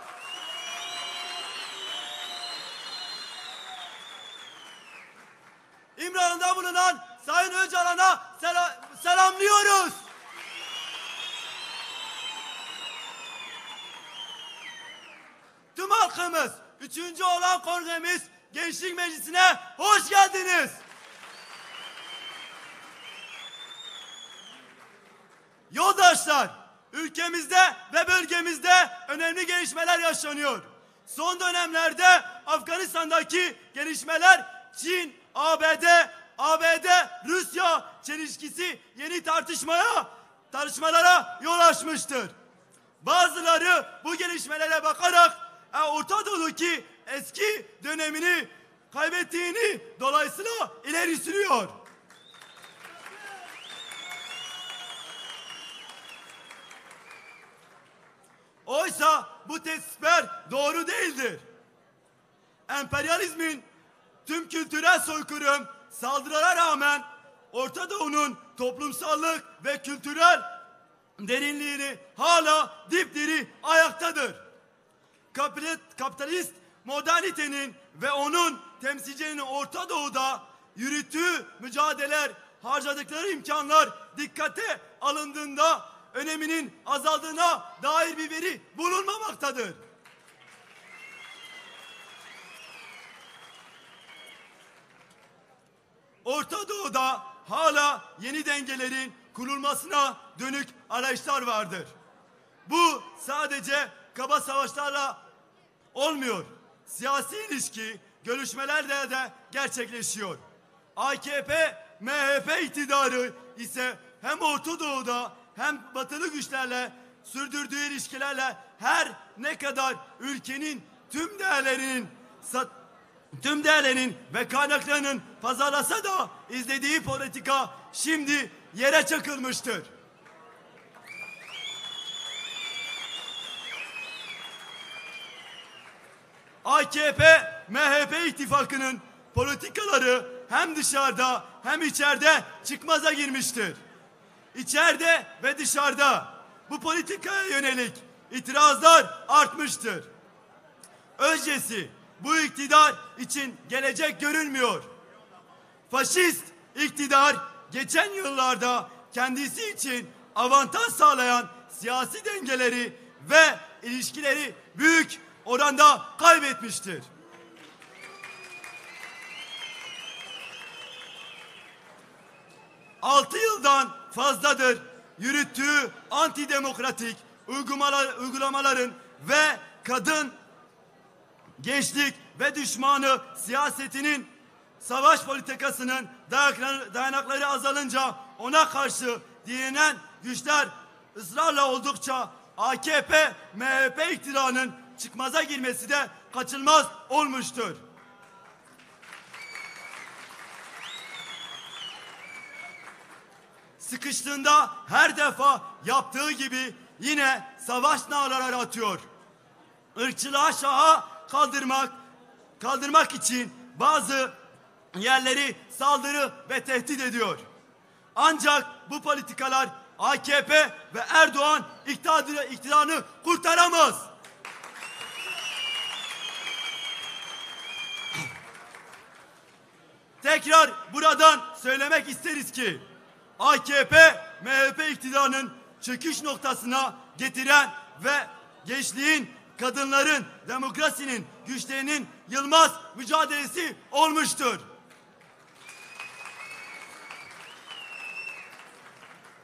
İmralı'nda bulunan Sayın Öcalan'a selamlıyoruz. Tüm halkımız 3. olan kongremiz Gençlik Meclisi'ne hoş geldiniz. Yoldaşlar, ülkemizde ve bölgemizde önemli gelişmeler yaşanıyor. Son dönemlerde Afganistan'daki gelişmeler Çin, ABD-Rusya çelişkisi yeni tartışmalara yol açmıştır. Bazıları bu gelişmelere bakarak Orta Doğu'daki eski dönemini kaybettiğini dolayısıyla ileri sürüyor. Oysa bu tespitler doğru değildir. Emperyalizmin tüm kültürel soykırım saldırılara rağmen Orta Doğu'nun toplumsallık ve kültürel derinliğini hala dipdiri ayaktadır. Kapitalist modernitenin ve onun temsilcilerinin Orta Doğu'da yürüttüğü mücadeleler, harcadıkları imkanlar dikkate alındığında öneminin azaldığına dair bir veri bulunmamaktadır. Orta Doğu'da hala yeni dengelerin kurulmasına dönük arayışlar vardır. Bu sadece kaba savaşlarla olmuyor. Siyasi ilişki, görüşmelerle de gerçekleşiyor. AKP, MHP iktidarı ise hem Orta Doğu'da hem batılı güçlerle sürdürdüğü ilişkilerle her ne kadar ülkenin tüm değerlerinin ve kaynaklarının pazarlasa da izlediği politika şimdi yere çakılmıştır. AKP-MHP ittifakının politikaları hem dışarıda hem içeride çıkmaza girmiştir. İçeride ve dışarıda bu politikaya yönelik itirazlar artmıştır. Öncesi bu iktidar için gelecek görünmüyor. Faşist iktidar geçen yıllarda kendisi için avantaj sağlayan siyasi dengeleri ve ilişkileri büyük oranda kaybetmiştir. Altı yıldan fazladır yürüttüğü antidemokratik uygulamaların ve kadın, gençlik ve düşmanı siyasetinin, savaş politikasının dayanakları azalınca ona karşı direnen güçler ısrarla oldukça AKP-MHP iktidarının çıkmaza girmesi de kaçınılmaz olmuştur. Sıkıştığında her defa yaptığı gibi yine savaş naraları atıyor. Irkçılığa şaha kaldırmak için bazı yerleri saldırı ve tehdit ediyor. Ancak bu politikalar AKP ve Erdoğan iktidarını kurtaramaz. Tekrar buradan söylemek isteriz ki AKP-MHP iktidarının çöküş noktasına getiren ve gençliğin, kadınların, demokrasinin, güçlerinin yılmaz mücadelesi olmuştur.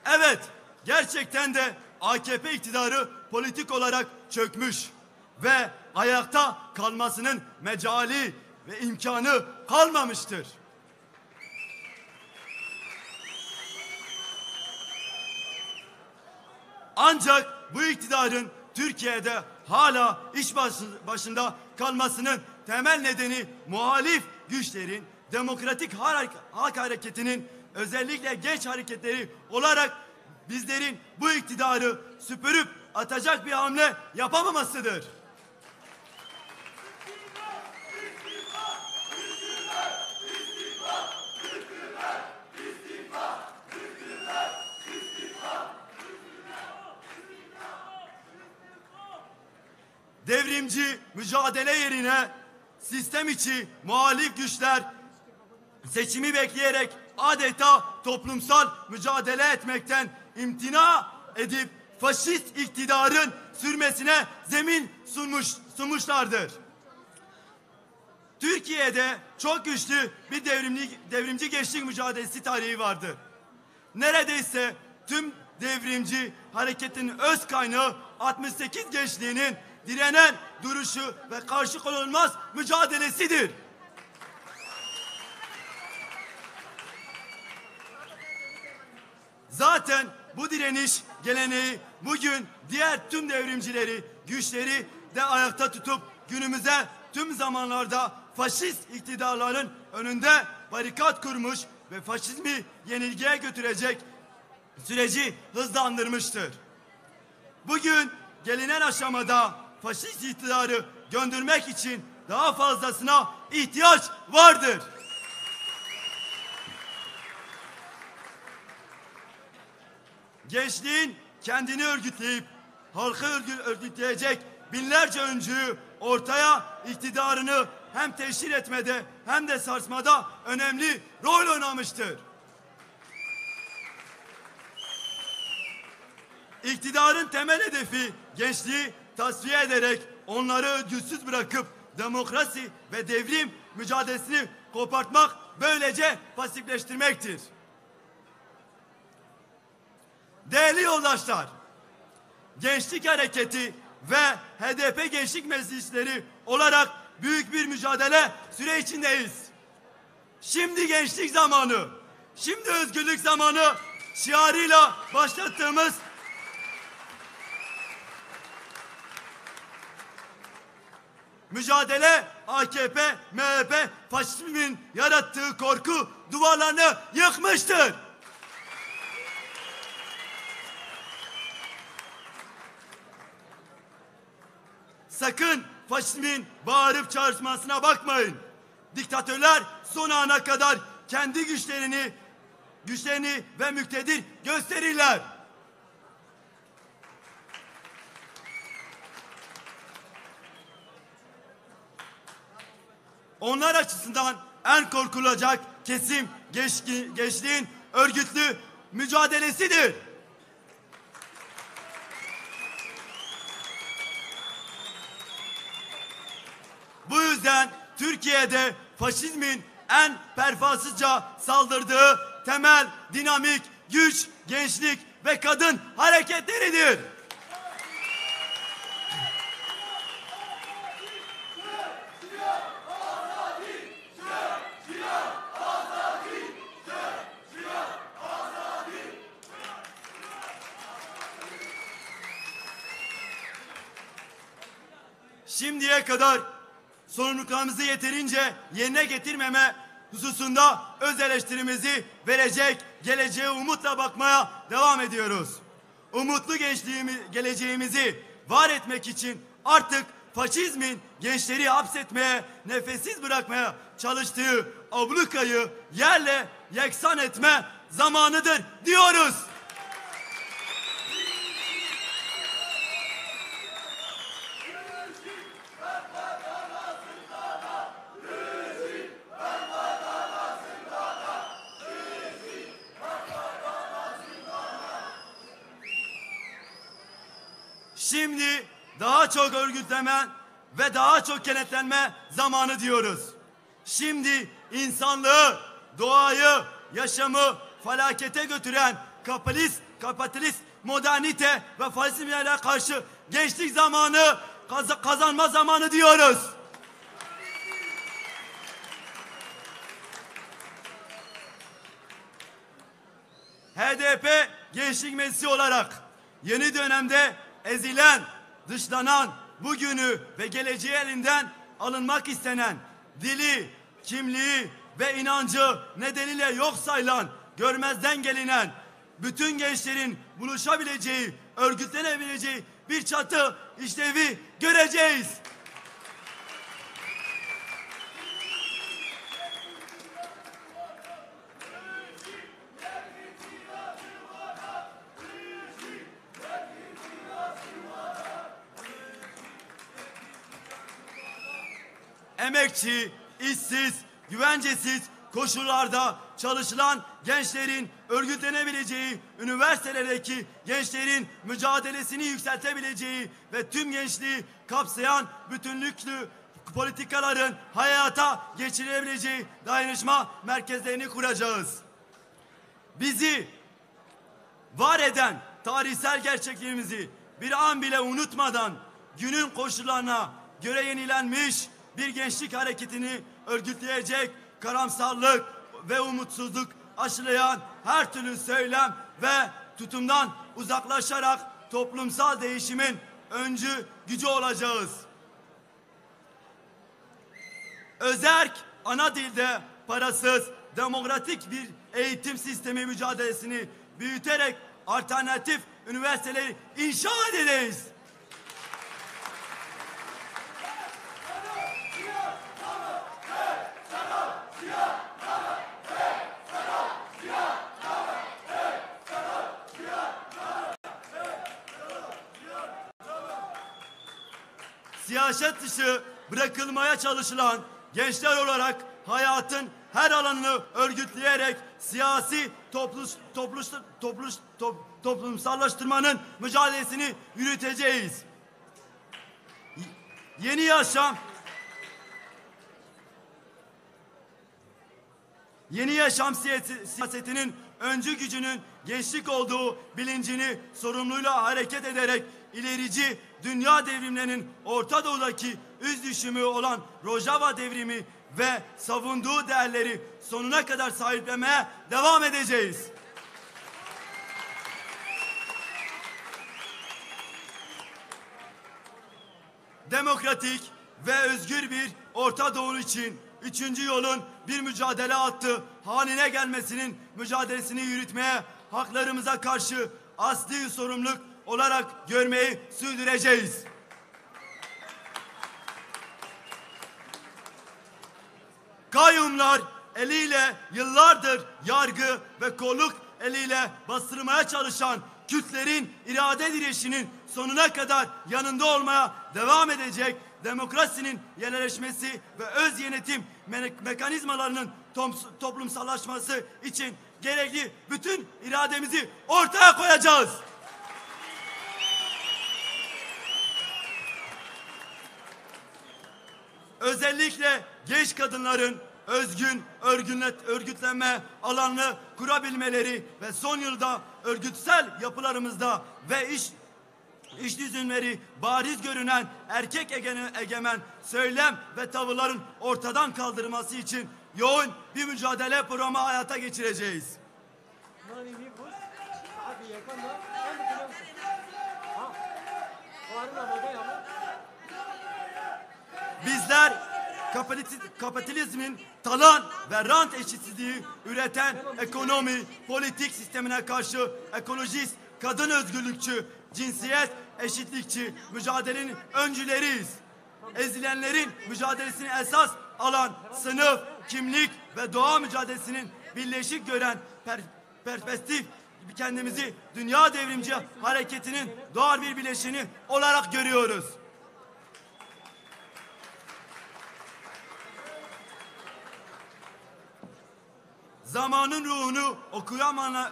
Evet, gerçekten de AKP iktidarı politik olarak çökmüş ve ayakta kalmasının mecali ve imkanı kalmamıştır. Ancak bu iktidarın Türkiye'de hala iş başında kalmasının temel nedeni muhalif güçlerin, demokratik halk hareketinin, özellikle genç hareketleri olarak bizlerin bu iktidarı süpürüp atacak bir hamle yapamamasıdır. Devrimci mücadele yerine sistem içi muhalif güçler seçimi bekleyerek adeta toplumsal mücadele etmekten imtina edip faşist iktidarın sürmesine zemin sunmuşlardır. Türkiye'de çok güçlü bir devrimci gençlik mücadelesi tarihi vardır. Neredeyse tüm devrimci hareketin öz kaynağı 68 gençliğinin direnen duruşu ve karşı konulmaz mücadelesidir. Zaten bu direniş geleneği bugün diğer tüm devrimcileri, güçleri de ayakta tutup günümüze tüm zamanlarda faşist iktidarların önünde barikat kurmuş ve faşizmi yenilgiye götürecek süreci hızlandırmıştır. Bugün gelinen aşamada faşist iktidarı döndürmek için daha fazlasına ihtiyaç vardır. Gençliğin kendini örgütleyip halkı örgütleyecek binlerce öncüyü ortaya iktidarını hem teşhir etmede hem de sarsmada önemli rol oynamıştır. İktidarın temel hedefi gençliği tasfiye ederek onları ödülsüz bırakıp demokrasi ve devrim mücadelesini kopartmak, böylece pasifleştirmektir. Değerli yoldaşlar, Gençlik Hareketi ve HDP Gençlik Meclisleri olarak büyük bir mücadele süre içindeyiz. Şimdi gençlik zamanı, şimdi özgürlük zamanı, şiarıyla başlattığımız mücadele AKP, MHP faşizmin yarattığı korku duvarlarını yıkmıştır. Sakın faşizmin bağırıp çağrışmasına bakmayın. Diktatörler son ana kadar kendi güçlerini ve müktedir gösterirler. Onlar açısından en korkulacak kesim gençliğin örgütlü mücadelesidir. Bu yüzden Türkiye'de faşizmin en pervasızca saldırdığı temel dinamik güç, gençlik ve kadın hareketleridir. Şimdiye kadar sorumluluklarımızı yeterince yerine getirmeme hususunda öz eleştirimizi verecek, geleceğe umutla bakmaya devam ediyoruz. Umutlu geleceğimizi var etmek için artık faşizmin gençleri hapsetmeye, nefessiz bırakmaya çalıştığı ablukayı yerle yeksan etme zamanıdır diyoruz. Şimdi daha çok örgütleme ve daha çok kenetlenme zamanı diyoruz. Şimdi insanlığı, doğayı, yaşamı felakete götüren kapitalist modernite ve faşizmlere karşı gençlik zamanı, kazanma zamanı diyoruz. HDP Gençlik Meclisi olarak yeni dönemde ezilen, dışlanan, bugünü ve geleceği elinden alınmak istenen, dili, kimliği ve inancı nedeniyle yok sayılan, görmezden gelinen, bütün gençlerin buluşabileceği, örgütlenebileceği bir çatı işlevi göreceğiz. Emekçi, işsiz, güvencesiz koşullarda çalışılan gençlerin örgütlenebileceği, üniversitelerdeki gençlerin mücadelesini yükseltebileceği ve tüm gençliği kapsayan bütünlüklü politikaların hayata geçirebileceği dayanışma merkezlerini kuracağız. Bizi var eden tarihsel gerçekliğimizi bir an bile unutmadan günün koşullarına göre yenilenmiş bir gençlik hareketini örgütleyecek, karamsarlık ve umutsuzluk aşılayan her türlü söylem ve tutumdan uzaklaşarak toplumsal değişimin öncü gücü olacağız. Özerk ana dilde parasız, demokratik bir eğitim sistemi mücadelesini büyüterek alternatif üniversiteleri inşa edeceğiz. Siyaset dışı bırakılmaya çalışılan gençler olarak hayatın her alanını örgütleyerek siyasi toplumsallaştırmanın mücadelesini yürüteceğiz. Yeni yaşam siyasetinin öncü gücünün gençlik olduğu bilincini sorumluluğuyla hareket ederek ilerici dünya devrimlerinin Orta Doğu'daki üz düşümü olan Rojava devrimi ve savunduğu değerleri sonuna kadar sahiplenmeye devam edeceğiz. demokratik ve özgür bir Orta Doğu için 3. yolun bir mücadele hattı haline gelmesinin mücadelesini yürütmeye, haklarımıza karşı asli sorumluluk olarak görmeyi sürdüreceğiz. Kayyumlar eliyle yıllardır yargı ve kolluk eliyle bastırmaya çalışan Kürtlerin irade direnişinin sonuna kadar yanında olmaya devam edecek, demokrasinin yerleşmesi ve öz yönetim mekanizmalarının toplumsallaşması için gerekli bütün irademizi ortaya koyacağız. Özellikle genç kadınların özgün örgütlenme alanını kurabilmeleri ve son yılda örgütsel yapılarımızda ve iş düzenleri bariz görünen erkek egemen söylem ve tavırların ortadan kaldırılması için yoğun bir mücadele programı hayata geçireceğiz. Bizler kapitalizmin talan ve rant eşitsizliği üreten ekonomi, politik sistemine karşı ekolojist, kadın özgürlükçü, cinsiyet eşitlikçi mücadelenin öncüleriyiz. Ezilenlerin mücadelesini esas alan sınıf, kimlik ve doğa mücadelesinin birleşik gören perspektif kendimizi dünya devrimci hareketinin doğal bir bileşeni olarak görüyoruz. Zamanın ruhunu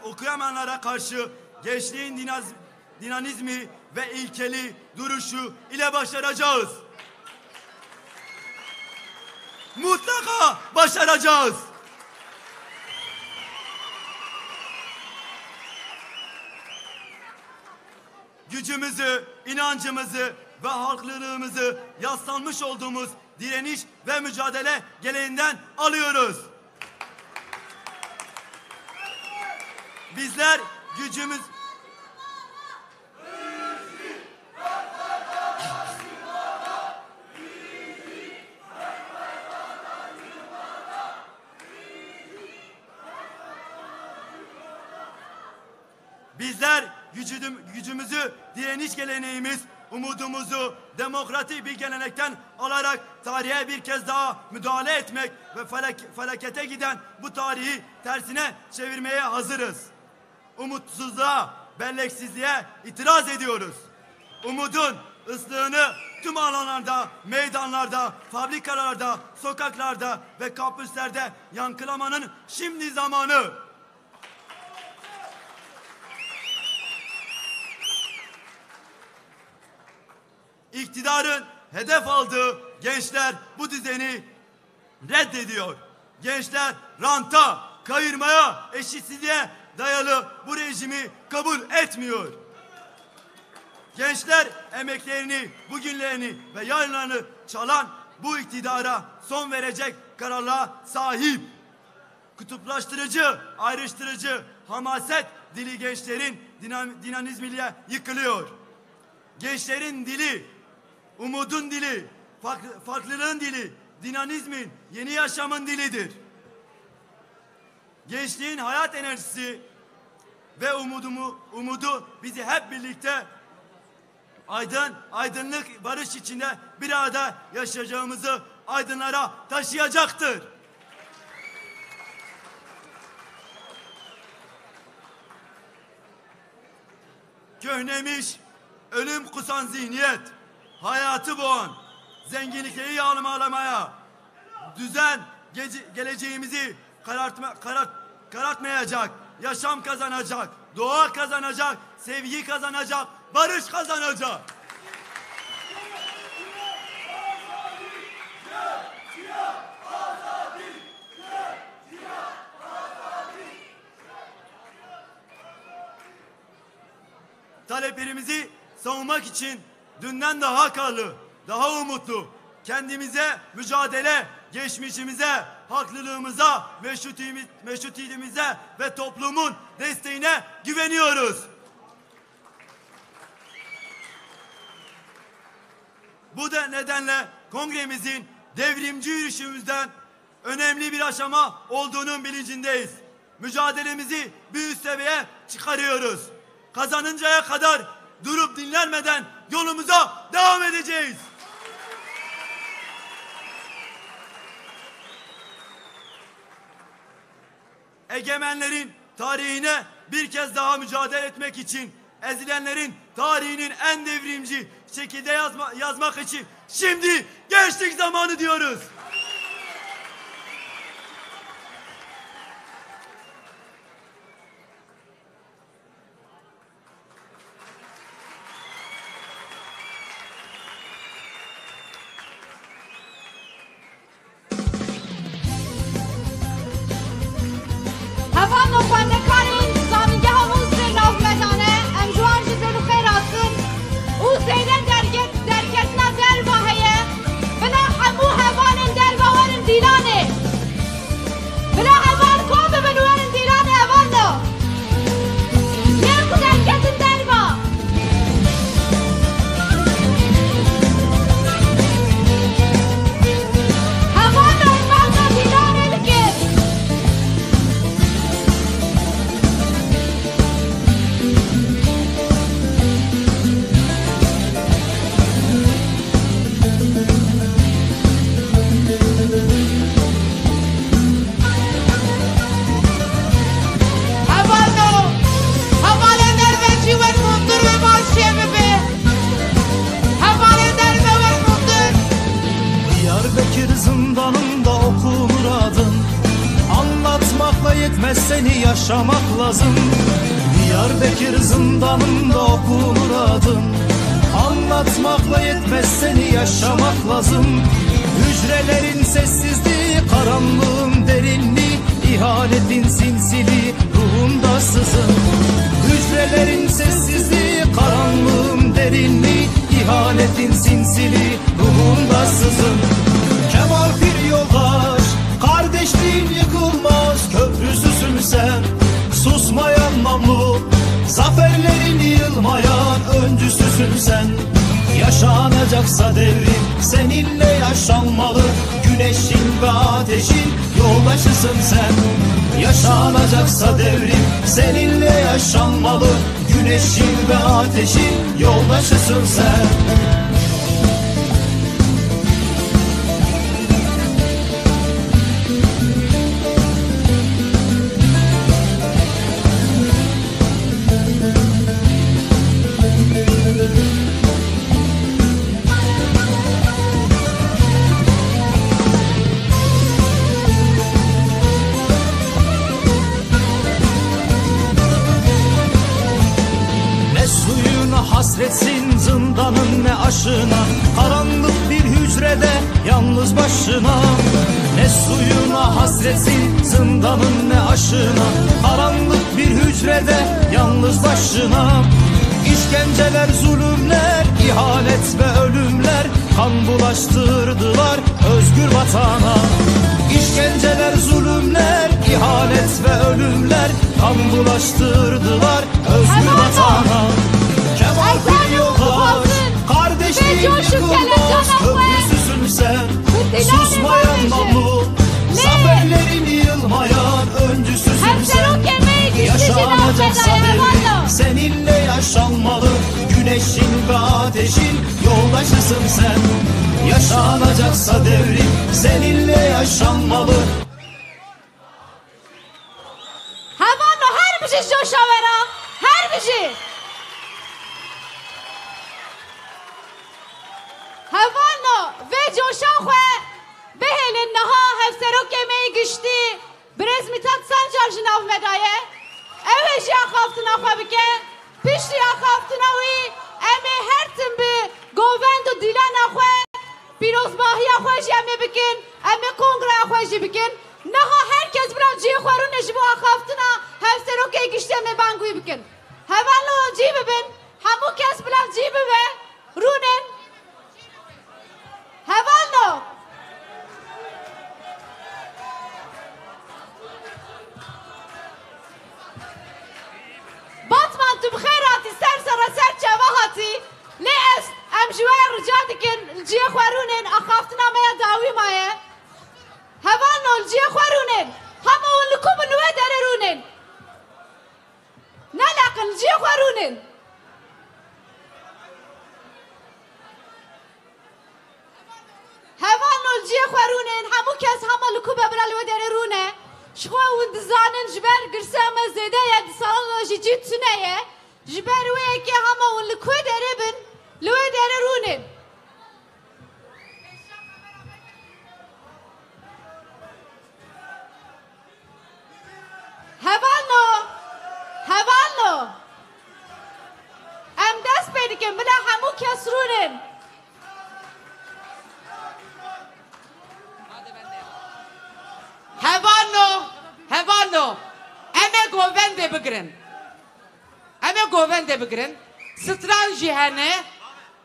okuyamayanlara karşı gençliğin dinamizmi ve ilkeli duruşu ile başaracağız. Mutlaka başaracağız. Gücümüzü, inancımızı ve halklılığımızı yaslanmış olduğumuz direniş ve mücadele geleneğinden alıyoruz. Bizler gücümüz... Bizler gücümüzü, direniş geleneğimiz, umudumuzu demokratik bir gelenekten alarak tarihe bir kez daha müdahale etmek ve felakete giden bu tarihi tersine çevirmeye hazırız. Umutsuzluğa, belleksizliğe itiraz ediyoruz. Umudun ıslığını tüm alanlarda, meydanlarda, fabrikalarda, sokaklarda ve kampüslerde yankılamanın şimdi zamanı. İktidarın hedef aldığı gençler bu düzeni reddediyor. Gençler ranta, kayırmaya, eşitsizliğe dayalı bu rejimi kabul etmiyor. Gençler emeklerini, bugünlerini ve yarınlarını çalan bu iktidara son verecek kararlığa sahip. Kutuplaştırıcı, ayrıştırıcı, hamaset dili gençlerin dinamizmiyle yıkılıyor. Gençlerin dili, umudun dili, farklılığın dili, dinamizmin, yeni yaşamın dilidir. Gençliğin hayat enerjisi ve umudu bizi hep birlikte aydınlık, barış içinde bir arada yaşayacağımızı aydınlara taşıyacaktır. Köhnemiş, ölüm kusan zihniyet, hayatı boğan, zenginlikleri yağmalamaya, düzen geleceğimizi karartmayacak, yaşam kazanacak, doğa kazanacak, sevgi kazanacak, barış kazanacak. Taleplerimizi savunmak için dünden daha kararlı, daha umutlu, kendimize mücadele, geçmişimize, haklılığımıza, meşrutiyetimize ve toplumun desteğine güveniyoruz. Bu da nedenle kongremizin devrimci yürüyüşümüzden önemli bir aşama olduğunun bilincindeyiz. Mücadelemizi bir üst seviyeye çıkarıyoruz. Kazanıncaya kadar durup dinlenmeden yolumuza devam edeceğiz. Egemenlerin tarihine bir kez daha mücadele etmek için, ezilenlerin tarihinin en devrimci şekilde yazmak için şimdi gençlik zamanı diyoruz. Seni yaşamak lazım. Diyarbakır zindanında okunur adın. Anlatmakla yetmez seni yaşamak lazım. Hücrelerin sessizliği, karanlığın derinliği, ihanetin sinsili ruhunda sızın. Hücrelerin sessizliği, karanlığın derinliği, ihanetin sinsili ruhunda sızın. Kemal bir yoldaş, kardeşliğin yıkılmaz köprüsüsün sen. Susmayan namlu, zaferlerin yılmayan öncüsüsün sen. Yaşanacaksa devrim seninle yaşanmalı. Güneşin ve ateşin yoldaşısın sen. Yaşanacaksa devrim seninle yaşanmalı. Güneşin ve ateşin yoldaşısın sen. Hasretsin zindanın ne aşına, karanlık bir hücrede yalnız başına. Ne suyuna hasretsin zindanın ne aşına, karanlık bir hücrede yalnız başına. İşkenceler, zulümler, ihanet ve ölümler kan bulaştırdılar özgür vatana. İşkenceler, zulümler, ihanet ve ölümler kan bulaştırdılar özgür vatana. Kemal bir yoldaş, kardeşliğin yıkılmaz köprüsüsün sen. Susmayan namlu, zaferlerin yılmayan öncüsüsün sen. Yaşanacaksa devrim seninle yaşanmalı. Güneşin ve ateşin yoldaşısın sen. Yaşanacaksa devrim seninle yaşanmalı. Hemen her bir şey coşavera, her bir şey. Havano ve coşan xwe behelin naha hevserok yemeği gişti brezmitat sancar jinav medaye ev eşya kaftına xwe bike pişti ya kaftına uy eme her tim bi govendo dilana xwe pirozbahiya xwe jeme bikin eme kongra xwe jî bikin naha herkes biraz cî xwarûn ji bo kaftına hevserok gişti eme banguy bikin havano cî bibin hemû kes biraz cî bibe rûnin Havano. Batman tu bxerati ser sara ser çeva hati. Ne est ام جوای رجا دکن الجی خوارونن اخافتنا میا داوی مایه هوانو الجی خوارونن همه ولکوب نوه دررونن نلاقن الجی خوارونن هوانو الجی خوارونن همو کس همه لکوب برا لوه دررونه شخوا وندزانن جبر گرسامه زیده یا دسالان جی جی تونه جبر وی که همه ولکوه دربن لوه دررونن هوانو ام دست بیدکن بلا همو کس رونن هوانو امه گوونده بگرن ستران جهانه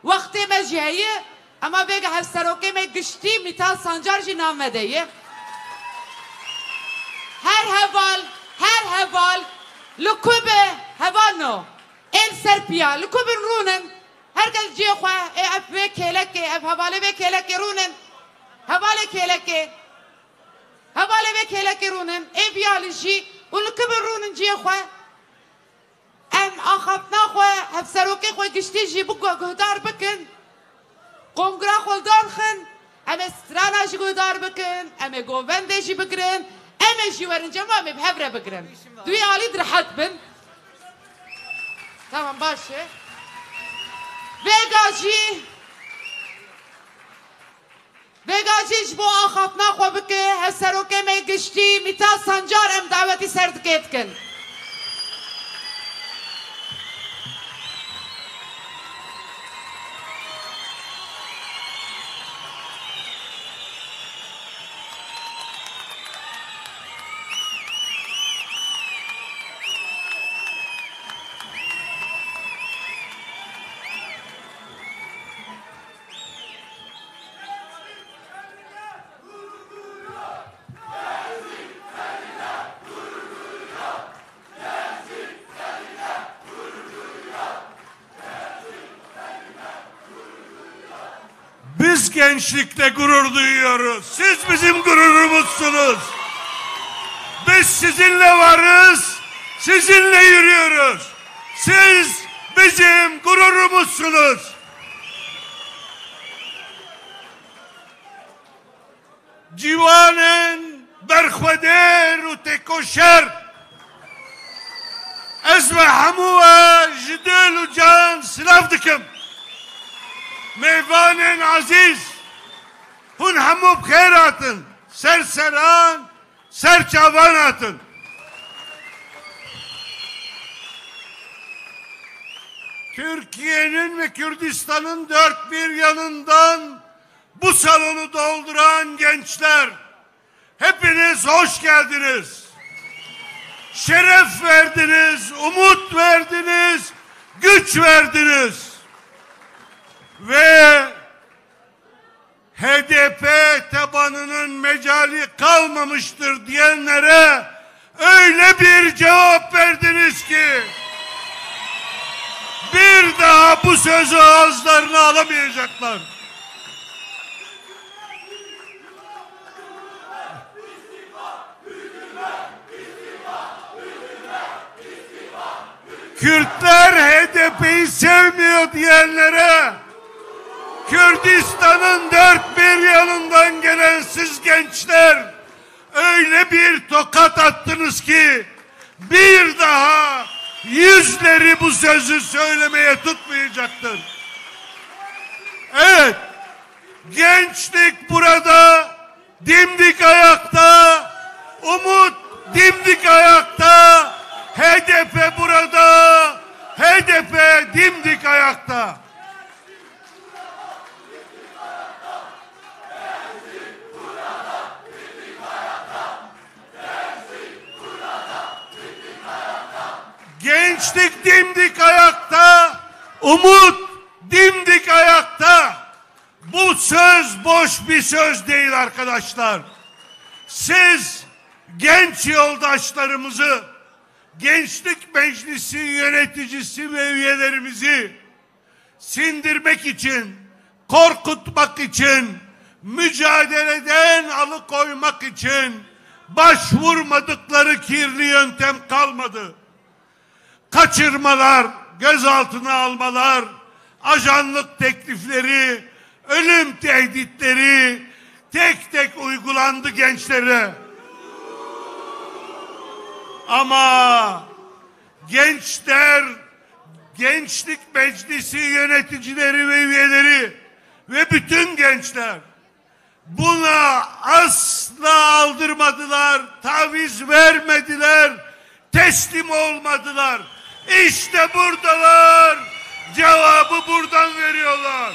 وقتی ما جهیه اما بگه هر سروکه ما گشتی میتال سانجار جی نامده یه هر هوال لکوبه هوانو این سرپیا لکوبه رونن هر کل جی خواه اف به کلکه اف هواله به کلکه رونن هواله به کلکه رونن ای بیالی جی و لکوبه رونن جی خواه ام آخفتنا خواه هف سروکه خواه گشتی جی بگو گهدار بکن قنگرا خلدار خن ام استرانا جی گهدار بکن ام گوونده جی بگرن ام جی ورنجا ما ام بهبره بگرن دوی آلی درحت بن tamam باشه بگاجی با آخفتنا خواه بکه هف سروکه می گشتی میتا سنجار ام دعوتی سردکت کن Biz gençlikte gurur duyuyoruz. Siz bizim gururumuzsunuz. Biz sizinle varız, sizinle yürüyoruz. Siz bizim gururumuzsunuz. Civanen berxweder u tekoşer ez ve hamuva jidel u can silav dikim. Meyvanen aziz, hun hamu bkhir atın, serseran, serçavan atın. Türkiye'nin ve Kürdistan'ın dört bir yanından bu salonu dolduran gençler, hepiniz hoş geldiniz. Şeref verdiniz, umut verdiniz, güç verdiniz. Ve HDP tabanının mecali kalmamıştır diyenlere öyle bir cevap verdiniz ki bir daha bu sözü ağızlarına alamayacaklar. Kürtler HDP'yi sevmiyor diyenlere Kürdistan'ın dört bir yanından gelen siz gençler öyle bir tokat attınız ki bir daha yüzleri bu sözü söylemeye tutmayacaktır. Evet, gençlik burada dimdik ayakta, umut dimdik ayakta, HDP burada, HDP dimdik ayakta. Gençlik dimdik ayakta, umut dimdik ayakta. Bu söz boş bir söz değil arkadaşlar. Siz genç yoldaşlarımızı, Gençlik Meclisi yöneticisi ve üyelerimizi sindirmek için, korkutmak için, mücadeleden alıkoymak için başvurmadıkları kirli yöntem kalmadı. Kaçırmalar, gözaltına almalar, ajanlık teklifleri, ölüm tehditleri tek tek uygulandı gençlere. Ama gençler, Gençlik Meclisi yöneticileri ve üyeleri ve bütün gençler buna asla aldırmadılar, taviz vermediler, teslim olmadılar. İşte buradalar, cevabı buradan veriyorlar.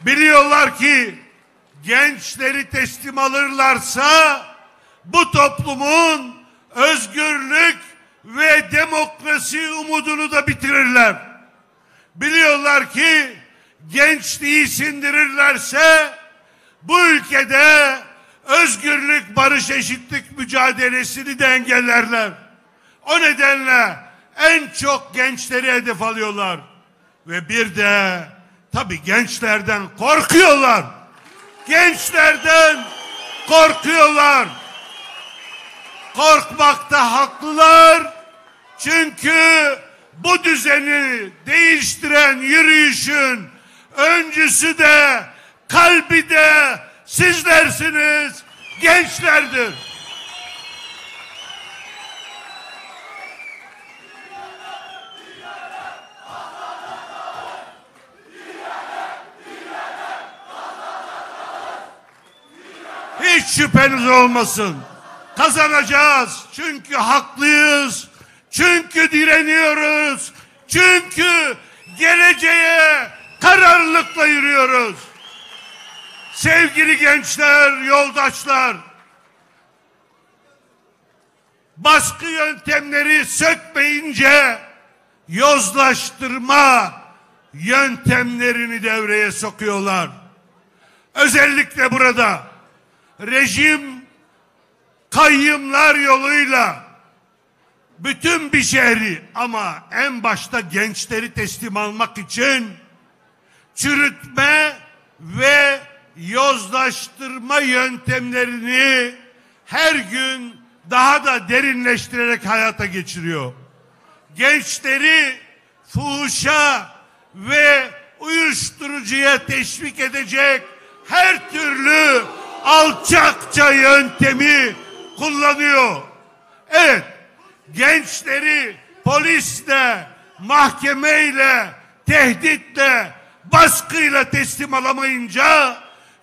Biliyorlar ki gençleri teslim alırlarsa bu toplumun özgürlük ve demokrasi umudunu da bitirirler. Biliyorlar ki gençliği sindirirlerse bu ülkede özgürlük, barış, eşitlik mücadelesini de engellerler. O nedenle en çok gençleri hedef alıyorlar. Ve bir de tabii gençlerden korkuyorlar. Gençlerden korkuyorlar. Korkmakta haklılar. Çünkü bu düzeni değiştiren yürüyüşün öncüsü de kalbi de sizlersiniz, gençlerdir. Hiç şüpheniz olmasın. Kazanacağız. Çünkü haklıyız. Çünkü direniyoruz. Çünkü geleceğe kararlılıkla yürüyoruz. Sevgili gençler, yoldaşlar, baskı yöntemleri sökmeyince yozlaştırma yöntemlerini devreye sokuyorlar. Özellikle burada rejim kayyımlar yoluyla bütün bir şehri ama en başta gençleri teslim almak için çürütme ve yozlaştırma yöntemlerini her gün daha da derinleştirerek hayata geçiriyor. Gençleri fuhuşa ve uyuşturucuya teşvik edecek her türlü alçakça yöntemi kullanıyor. Evet, gençleri polisle, mahkemeyle, tehditle, baskıyla teslim alamayınca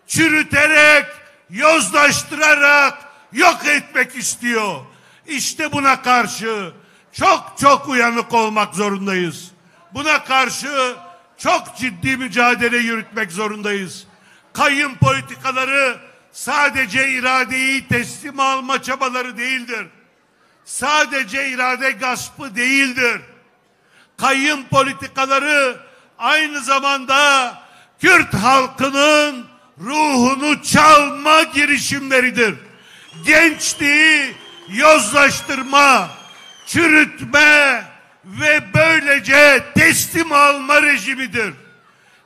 çürüterek, yozlaştırarak yok etmek istiyor. İşte buna karşı çok uyanık olmak zorundayız. Buna karşı çok ciddi mücadele yürütmek zorundayız. Kayyum politikaları sadece iradeyi teslim alma çabaları değildir. Sadece irade gaspı değildir. Kayyum politikaları aynı zamanda Kürt halkının ruhunu çalma girişimleridir. Gençliği yozlaştırma, çürütme ve böylece teslim alma rejimidir.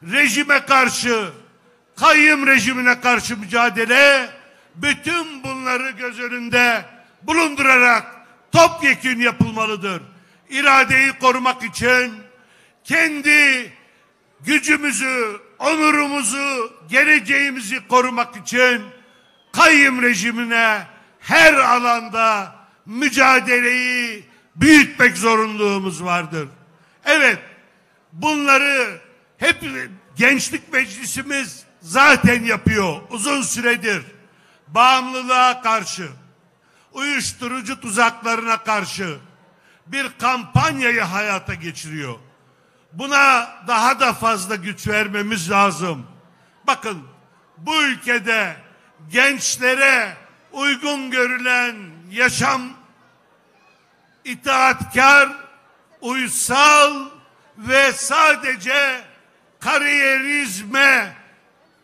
Rejime karşı, kayyum rejimine karşı mücadele bütün bunları göz önünde bulundurarak topyekün yapılmalıdır. İradeyi korumak için kendi gücümüzü, onurumuzu, geleceğimizi korumak için kayyum rejimine her alanda mücadeleyi büyütmek zorunluluğumuz vardır. Evet, bunları hep Gençlik Meclisimiz zaten yapıyor uzun süredir. Bağımlılığa karşı, uyuşturucu tuzaklarına karşı bir kampanyayı hayata geçiriyor. Buna daha da fazla güç vermemiz lazım. Bakın, bu ülkede gençlere uygun görülen yaşam itaatkar, uysal ve sadece kariyerizme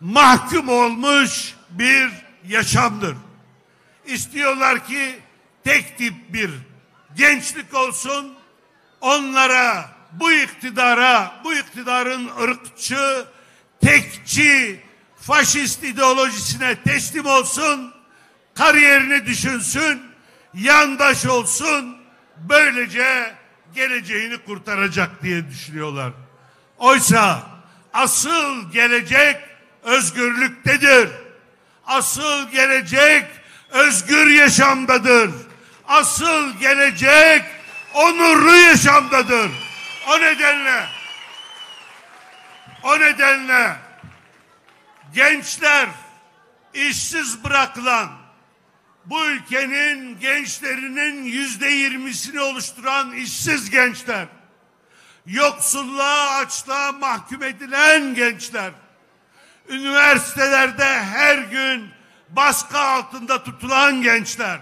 mahkum olmuş bir yaşamdır. İstiyorlar ki tek tip bir gençlik olsun, onlara, bu iktidara, bu iktidarın ırkçı, tekçi, faşist ideolojisine teslim olsun, kariyerini düşünsün, yandaş olsun, böylece geleceğini kurtaracak diye düşünüyorlar. Oysa asıl gelecek özgürlüktedir. Asıl gelecek özgür yaşamdadır. Asıl gelecek onurlu yaşamdadır. O nedenle gençler, işsiz bırakılan, bu ülkenin gençlerinin %20'sini oluşturan işsiz gençler, yoksulluğa, açlığa mahkum edilen gençler, üniversitelerde her gün baskı altında tutulan gençler,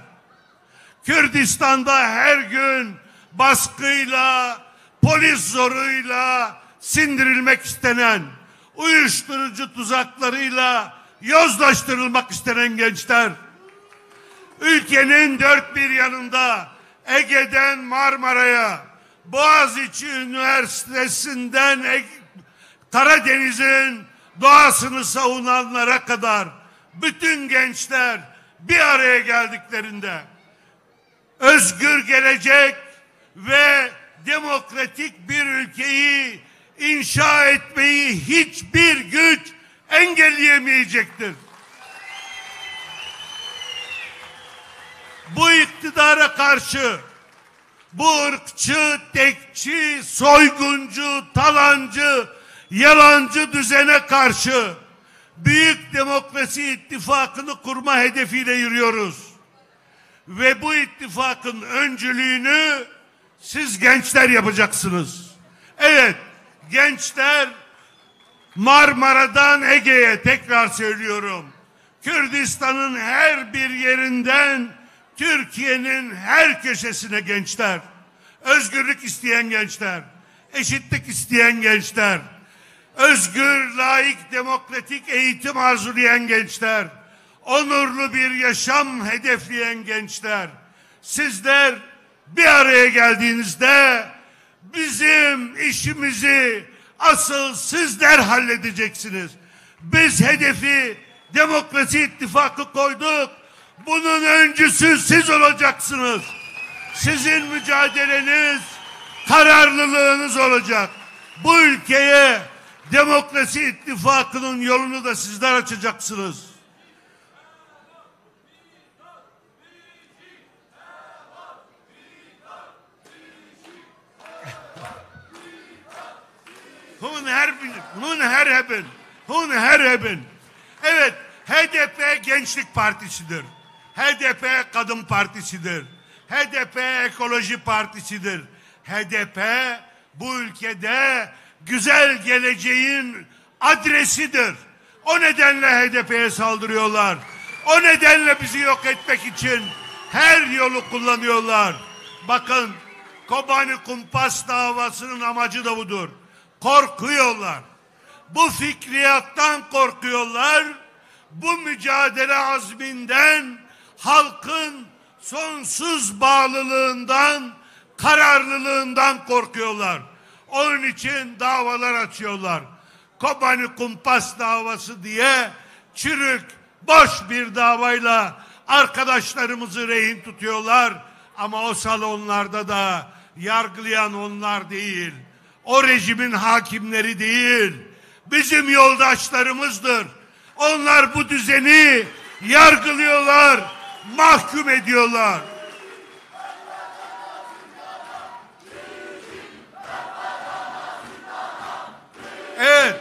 Kürdistan'da her gün baskıyla, polis zoruyla sindirilmek istenen, uyuşturucu tuzaklarıyla yozlaştırılmak istenen gençler, ülkenin dört bir yanında Ege'den Marmara'ya, Boğaziçi Üniversitesi'nden Karadeniz'in doğasını savunanlara kadar bütün gençler bir araya geldiklerinde özgür gelecek ve demokratik bir ülkeyi inşa etmeyi hiçbir güç engelleyemeyecektir. Bu iktidara karşı, bu ırkçı, tekçi, soyguncu, talancı, yalancı düzene karşı Büyük Demokrasi İttifakı'nı kurma hedefiyle yürüyoruz. Ve bu ittifakın öncülüğünü siz gençler yapacaksınız. Evet, gençler Marmara'dan Ege'ye, tekrar söylüyorum, Kürdistan'ın her bir yerinden Türkiye'nin her köşesine gençler, özgürlük isteyen gençler, eşitlik isteyen gençler, özgür, layık, demokratik eğitim arzulayan gençler, onurlu bir yaşam hedefleyen gençler, sizler bir araya geldiğinizde bizim işimizi asıl sizler halledeceksiniz. Biz hedefi Demokrasi İttifakı koyduk. Bunun öncüsü siz olacaksınız. Sizin mücadeleniz, kararlılığınız olacak. Bu ülkeye Demokrasi İttifakı'nın yolunu da sizler açacaksınız. Hun herhebin. Evet, HDP Gençlik Partisi'dir. HDP Kadın Partisi'dir. HDP Ekoloji Partisi'dir. HDP bu ülkede güzel geleceğin adresidir. O nedenle HDP'ye saldırıyorlar. O nedenle bizi yok etmek için her yolu kullanıyorlar. Bakın, Kobani Kumpas davasının amacı da budur. Korkuyorlar. Bu fikriyattan korkuyorlar. Bu mücadele azminden, halkın sonsuz bağlılığından, kararlılığından korkuyorlar. Onun için davalar açıyorlar. Kobani Kumpas davası diye çürük, boş bir davayla arkadaşlarımızı rehin tutuyorlar. Ama o salonlarda da yargılayan onlar değil. O rejimin hakimleri değil. Bizim yoldaşlarımızdır. Onlar bu düzeni yargılıyorlar, mahkum ediyorlar. Evet.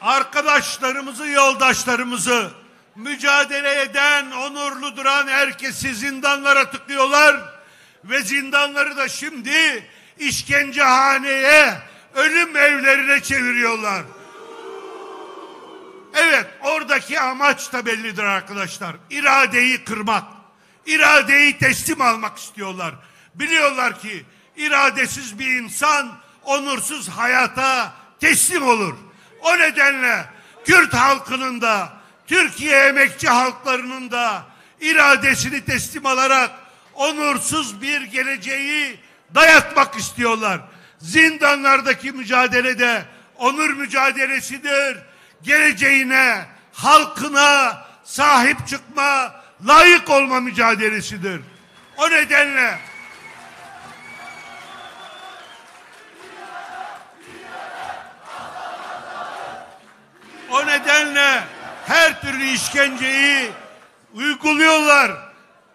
Arkadaşlarımızı, yoldaşlarımızı, mücadele eden, onurlu duran herkesi zindanlara tıklıyorlar ve zindanları da şimdi işkencehaneye, ölüm evlerine çeviriyorlar. Evet, oradaki amaç da bellidir arkadaşlar. İradeyi kırmak, iradeyi teslim almak istiyorlar. Biliyorlar ki iradesiz bir insan onursuz hayata teslim olur. O nedenle Kürt halkının da, Türkiye emekçi halklarının da iradesini teslim alarak onursuz bir geleceği dayatmak istiyorlar. Zindanlardaki mücadele de onur mücadelesidir. Geleceğine, halkına sahip çıkma, layık olma mücadelesidir. O nedenle her türlü işkenceyi uyguluyorlar.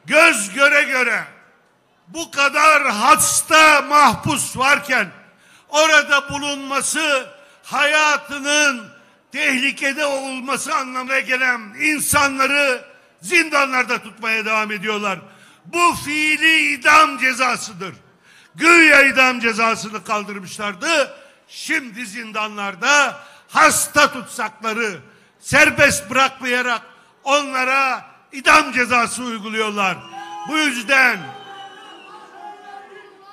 Göz göre göre. Bu kadar hasta mahpus varken orada bulunması hayatının tehlikede olması anlamına gelen insanları zindanlarda tutmaya devam ediyorlar. Bu fiili idam cezasıdır. Güya idam cezasını kaldırmışlardı. Şimdi zindanlarda hasta tutsakları serbest bırakmayarak onlara idam cezası uyguluyorlar. Bu yüzden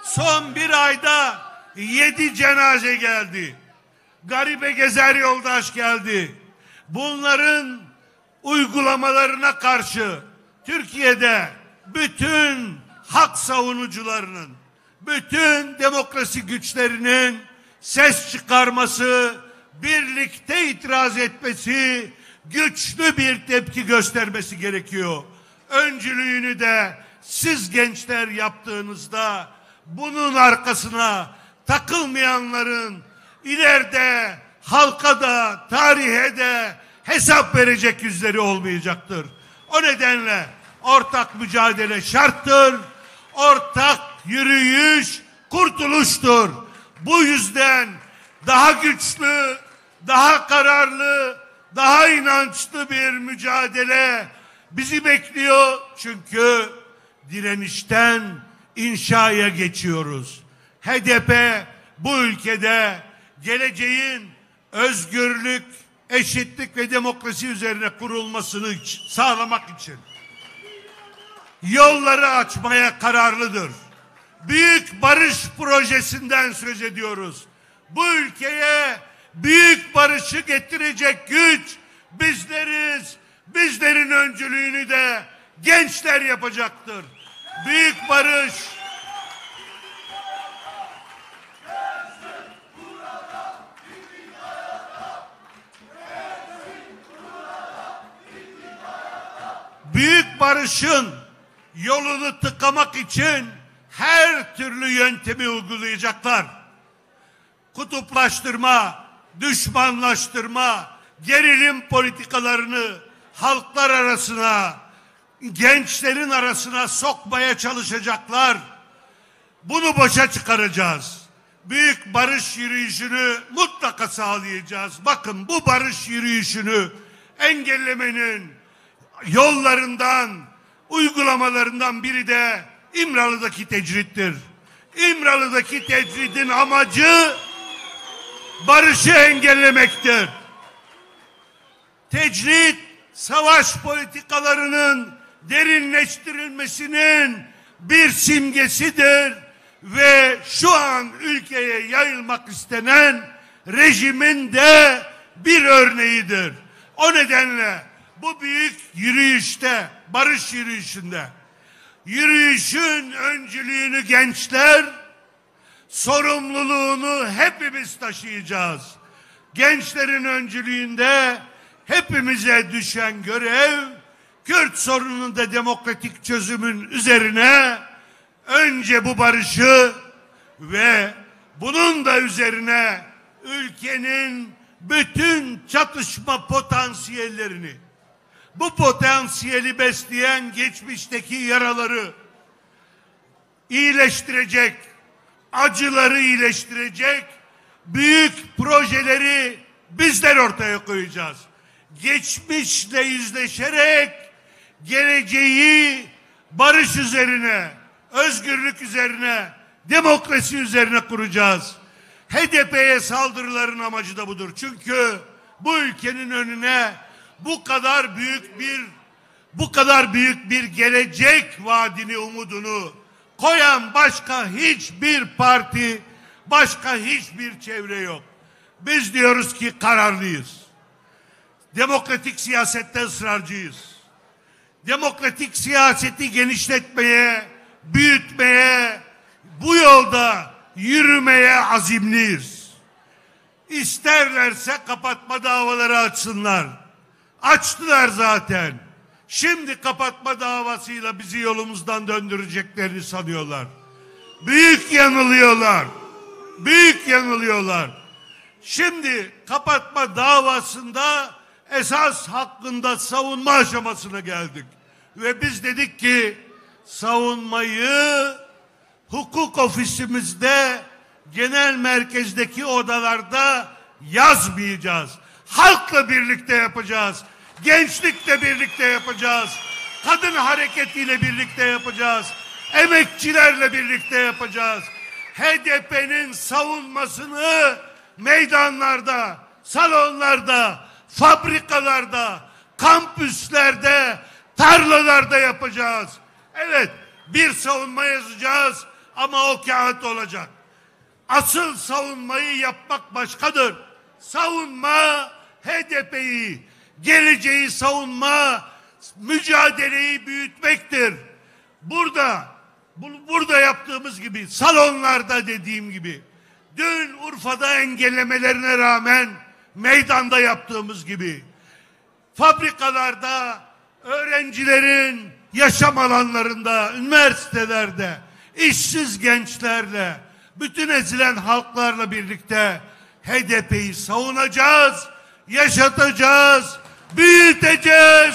son bir ayda 7 cenaze geldi. Garibe gezer yoldaş geldi. Bunların uygulamalarına karşı Türkiye'de bütün hak savunucularının, bütün demokrasi güçlerinin ses çıkarması, birlikte itiraz etmesi, güçlü bir tepki göstermesi gerekiyor. Öncülüğünü de siz gençler yaptığınızda bunun arkasına takılmayanların ileride halka da tarihe de hesap verecek yüzleri olmayacaktır. O nedenle ortak mücadele şarttır. Ortak yürüyüş kurtuluştur. Bu yüzden daha güçlü, daha kararlı, daha inançlı bir mücadele bizi bekliyor. Çünkü direnişten inşaya geçiyoruz. HDP bu ülkede geleceğin özgürlük, eşitlik ve demokrasi üzerine kurulmasını sağlamak için yolları açmaya kararlıdır. Büyük barış projesinden söz ediyoruz. Bu ülkeye büyük barışı getirecek güç bizleriz. Bizlerin öncülüğünü de gençler yapacaktır. Büyük barış büyük barışın yolunu tıkamak için her türlü yöntemi uygulayacaklar. Kutuplaştırma, düşmanlaştırma, gerilim politikalarını halklar arasına, gençlerin arasına sokmaya çalışacaklar. Bunu boşa çıkaracağız. Büyük barış yürüyüşünü mutlaka sağlayacağız. Bakın bu barış yürüyüşünü engellemenin yollarından, uygulamalarından biri de İmralı'daki tecrittir. İmralı'daki tecridin amacı barışı engellemektir. Tecrit, savaş politikalarının derinleştirilmesinin bir simgesidir ve şu an ülkeye yayılmak istenen rejimin de bir örneğidir. O nedenle bu büyük yürüyüşte, barış yürüyüşünde, yürüyüşün öncülüğünü gençler, sorumluluğunu hepimiz taşıyacağız. Gençlerin öncülüğünde hepimize düşen görev, Kürt sorununun da demokratik çözümün üzerine önce bu barışı ve bunun da üzerine ülkenin bütün çatışma potansiyellerini, bu potansiyeli besleyen geçmişteki yaraları iyileştirecek, acıları iyileştirecek büyük projeleri bizler ortaya koyacağız. Geçmişle yüzleşerek geleceği barış üzerine, özgürlük üzerine, demokrasi üzerine kuracağız. HDP'ye saldırıların amacı da budur. Çünkü bu ülkenin önüne bu kadar büyük bir gelecek vaadini, umudunu koyan başka hiçbir parti, başka hiçbir çevre yok. Biz diyoruz ki kararlıyız. Demokratik siyasette ısrarcıyız. Demokratik siyaseti genişletmeye büyütmeye, bu yolda yürümeye azimliyiz. İsterlerse kapatma davaları açsınlar. Açtılar zaten. Şimdi kapatma davasıyla bizi yolumuzdan döndüreceklerini sanıyorlar. Büyük yanılıyorlar. Büyük yanılıyorlar. Şimdi kapatma davasında esas hakkında savunma aşamasına geldik. Ve biz dedik ki savunmayı hukuk ofisimizde, genel merkezdeki odalarda yazmayacağız. Halkla birlikte yapacağız. Gençlikle birlikte yapacağız. Kadın hareketiyle birlikte yapacağız. Emekçilerle birlikte yapacağız. HDP'nin savunmasını meydanlarda, salonlarda, fabrikalarda, kampüslerde, tarlalarda yapacağız. Evet, bir savunma yazacağız ama o kağıt olacak. Asıl savunmayı yapmak başkadır. Savunma HDP'yi, geleceği savunma, mücadeleyi büyütmektir. Burada yaptığımız gibi, salonlarda dediğim gibi, dün Urfa'da engellemelerine rağmen meydanda yaptığımız gibi, fabrikalarda, öğrencilerin yaşam alanlarında, üniversitelerde, işsiz gençlerle, bütün ezilen halklarla birlikte HDP'yi savunacağız, yaşatacağız, büyüteceğiz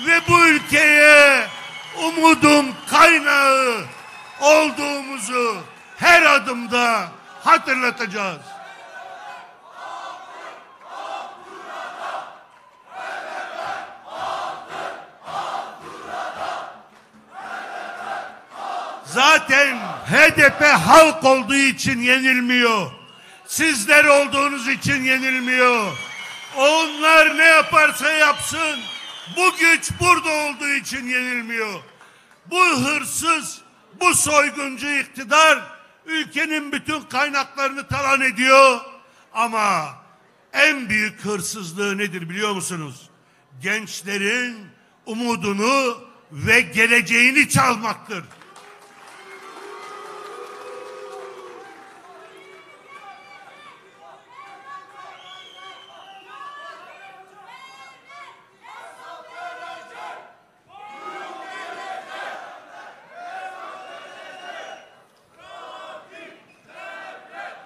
ve bu ülkeye umudun kaynağı olduğumuzu her adımda hatırlatacağız. Zaten HDP halk olduğu için yenilmiyor. Sizler olduğunuz için yenilmiyor. Onlar ne yaparsa yapsın, bu güç burada olduğu için yenilmiyor. Bu hırsız, bu soyguncu iktidar ülkenin bütün kaynaklarını talan ediyor. Ama en büyük hırsızlığı nedir biliyor musunuz? Gençlerin umudunu ve geleceğini çalmaktır.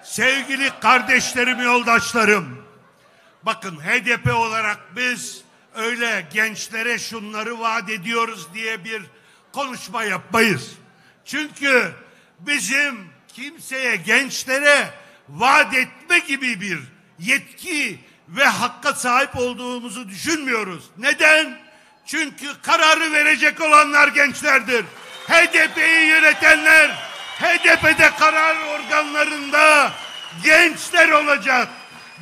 Sevgili kardeşlerim, yoldaşlarım, bakın HDP olarak biz öyle gençlere şunları vaat ediyoruz diye bir konuşma yapmayız. Çünkü bizim kimseye, gençlere vaat etme gibi bir yetki ve hakka sahip olduğumuzu düşünmüyoruz. Neden? Çünkü kararı verecek olanlar gençlerdir. HDP'yi yönetenler, HDP'de karar organlarında gençler olacak.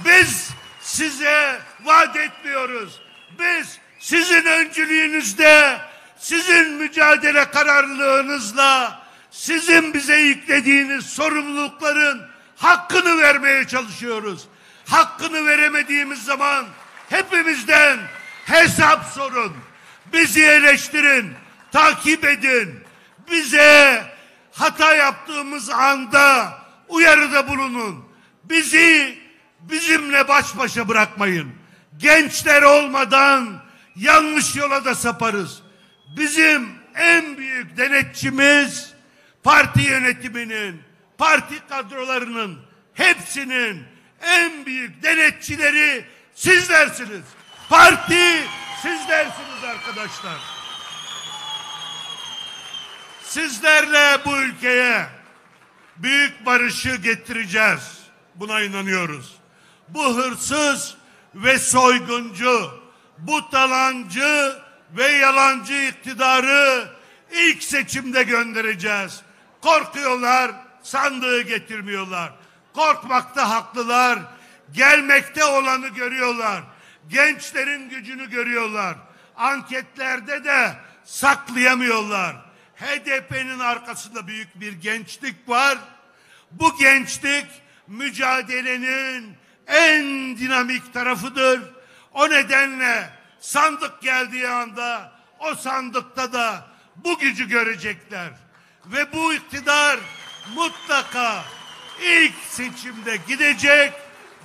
Biz size vaat etmiyoruz. Biz sizin öncülüğünüzde, sizin mücadele kararlılığınızla, sizin bize yüklediğiniz sorumlulukların hakkını vermeye çalışıyoruz. Hakkını veremediğimiz zaman hepimizden hesap sorun. Bizi eleştirin, takip edin. Bize hata yaptığımız anda uyarıda bulunun. Bizi bizimle baş başa bırakmayın. Gençler olmadan yanlış yola da saparız. Bizim en büyük denetçimiz parti yönetiminin, parti kadrolarının hepsinin en büyük denetçileri sizlersiniz. Parti sizlersiniz arkadaşlar. Sizlerle bu ülkeye büyük barışı getireceğiz. Buna inanıyoruz. Bu hırsız ve soyguncu, bu talancı ve yalancı iktidarı ilk seçimde göndereceğiz. Korkuyorlar, sandığı getirmiyorlar. Korkmakta haklılar, gelmekte olanı görüyorlar. Gençlerin gücünü görüyorlar. Anketlerde de saklayamıyorlar. HDP'nin arkasında büyük bir gençlik var. Bu gençlik mücadelenin en dinamik tarafıdır. O nedenle sandık geldiği anda o sandıkta da bu gücü görecekler. Ve bu iktidar mutlaka ilk seçimde gidecek.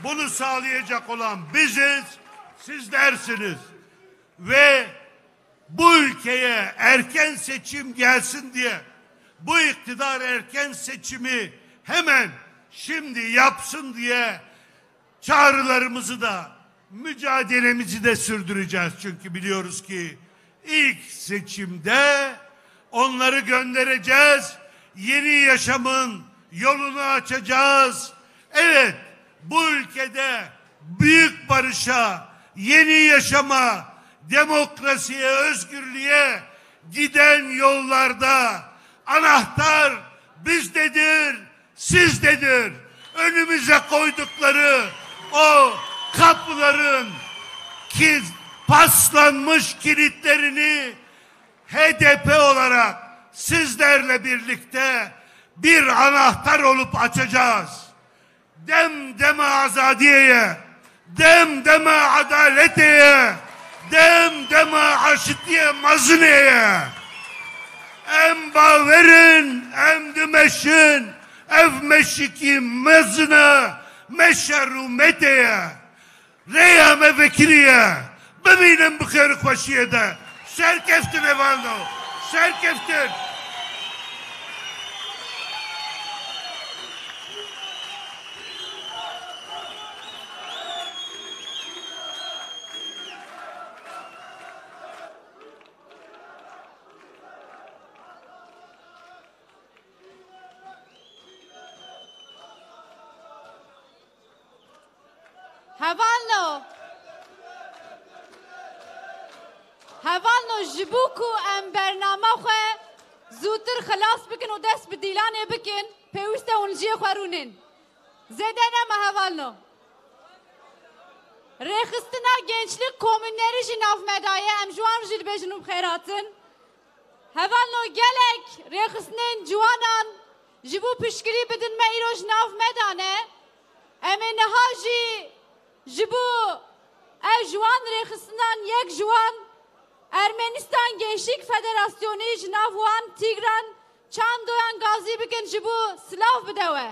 Bunu sağlayacak olan biziz, sizlersiniz. Ve bu ülkeye erken seçim gelsin diye bu iktidar erken seçimi hemen şimdi yapsın diye çağrılarımızı da mücadelemizi de sürdüreceğiz. Çünkü biliyoruz ki ilk seçimde onları göndereceğiz. Yeni yaşamın yolunu açacağız. Evet, bu ülkede büyük barışa, yeni yaşama, demokrasiye, özgürlüğe giden yollarda anahtar bizdedir, sizdedir. Önümüze koydukları o kapıların paslanmış kilitlerini HDP olarak sizlerle birlikte bir anahtar olup açacağız. Dem deme azadiyeye, dem deme adaleteye, dem deme aşitiye mazineye. Em baverin, em dümeşin, ev meşiki mezine, meşerumeteye, reyame vekiliye, bebinem bu kere koşiyede, serkeftin efendim, serkeftin. هوالنو جبوكو ام برنامه خواه زودتر خلاص بکن و دست به دیلانه بکن پیوسته اونجی خورونین زدنه ما هوالنو رخستنا gençlik komünleri jinav medaya em juan jil bejnub khairatın هوالنو gelek rekhistnin juanan jibu pişkiri bidin me iro jinav medane em nehaji jibu juan rekhistnan yek juan Ermenistan Gençlik Federasyonu Jinavuan Tigran Çandoyan Gazi bikin jibu Slav bideve.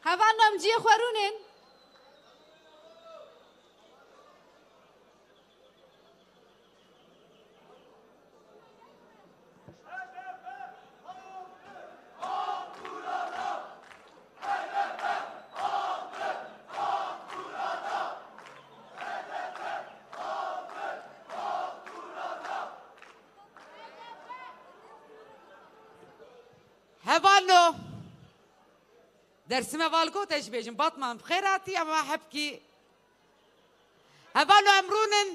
Havan namciye xwarunin. هوالو درسime valgo teşbejim batman bxerati ama hep ki هوالو emrunin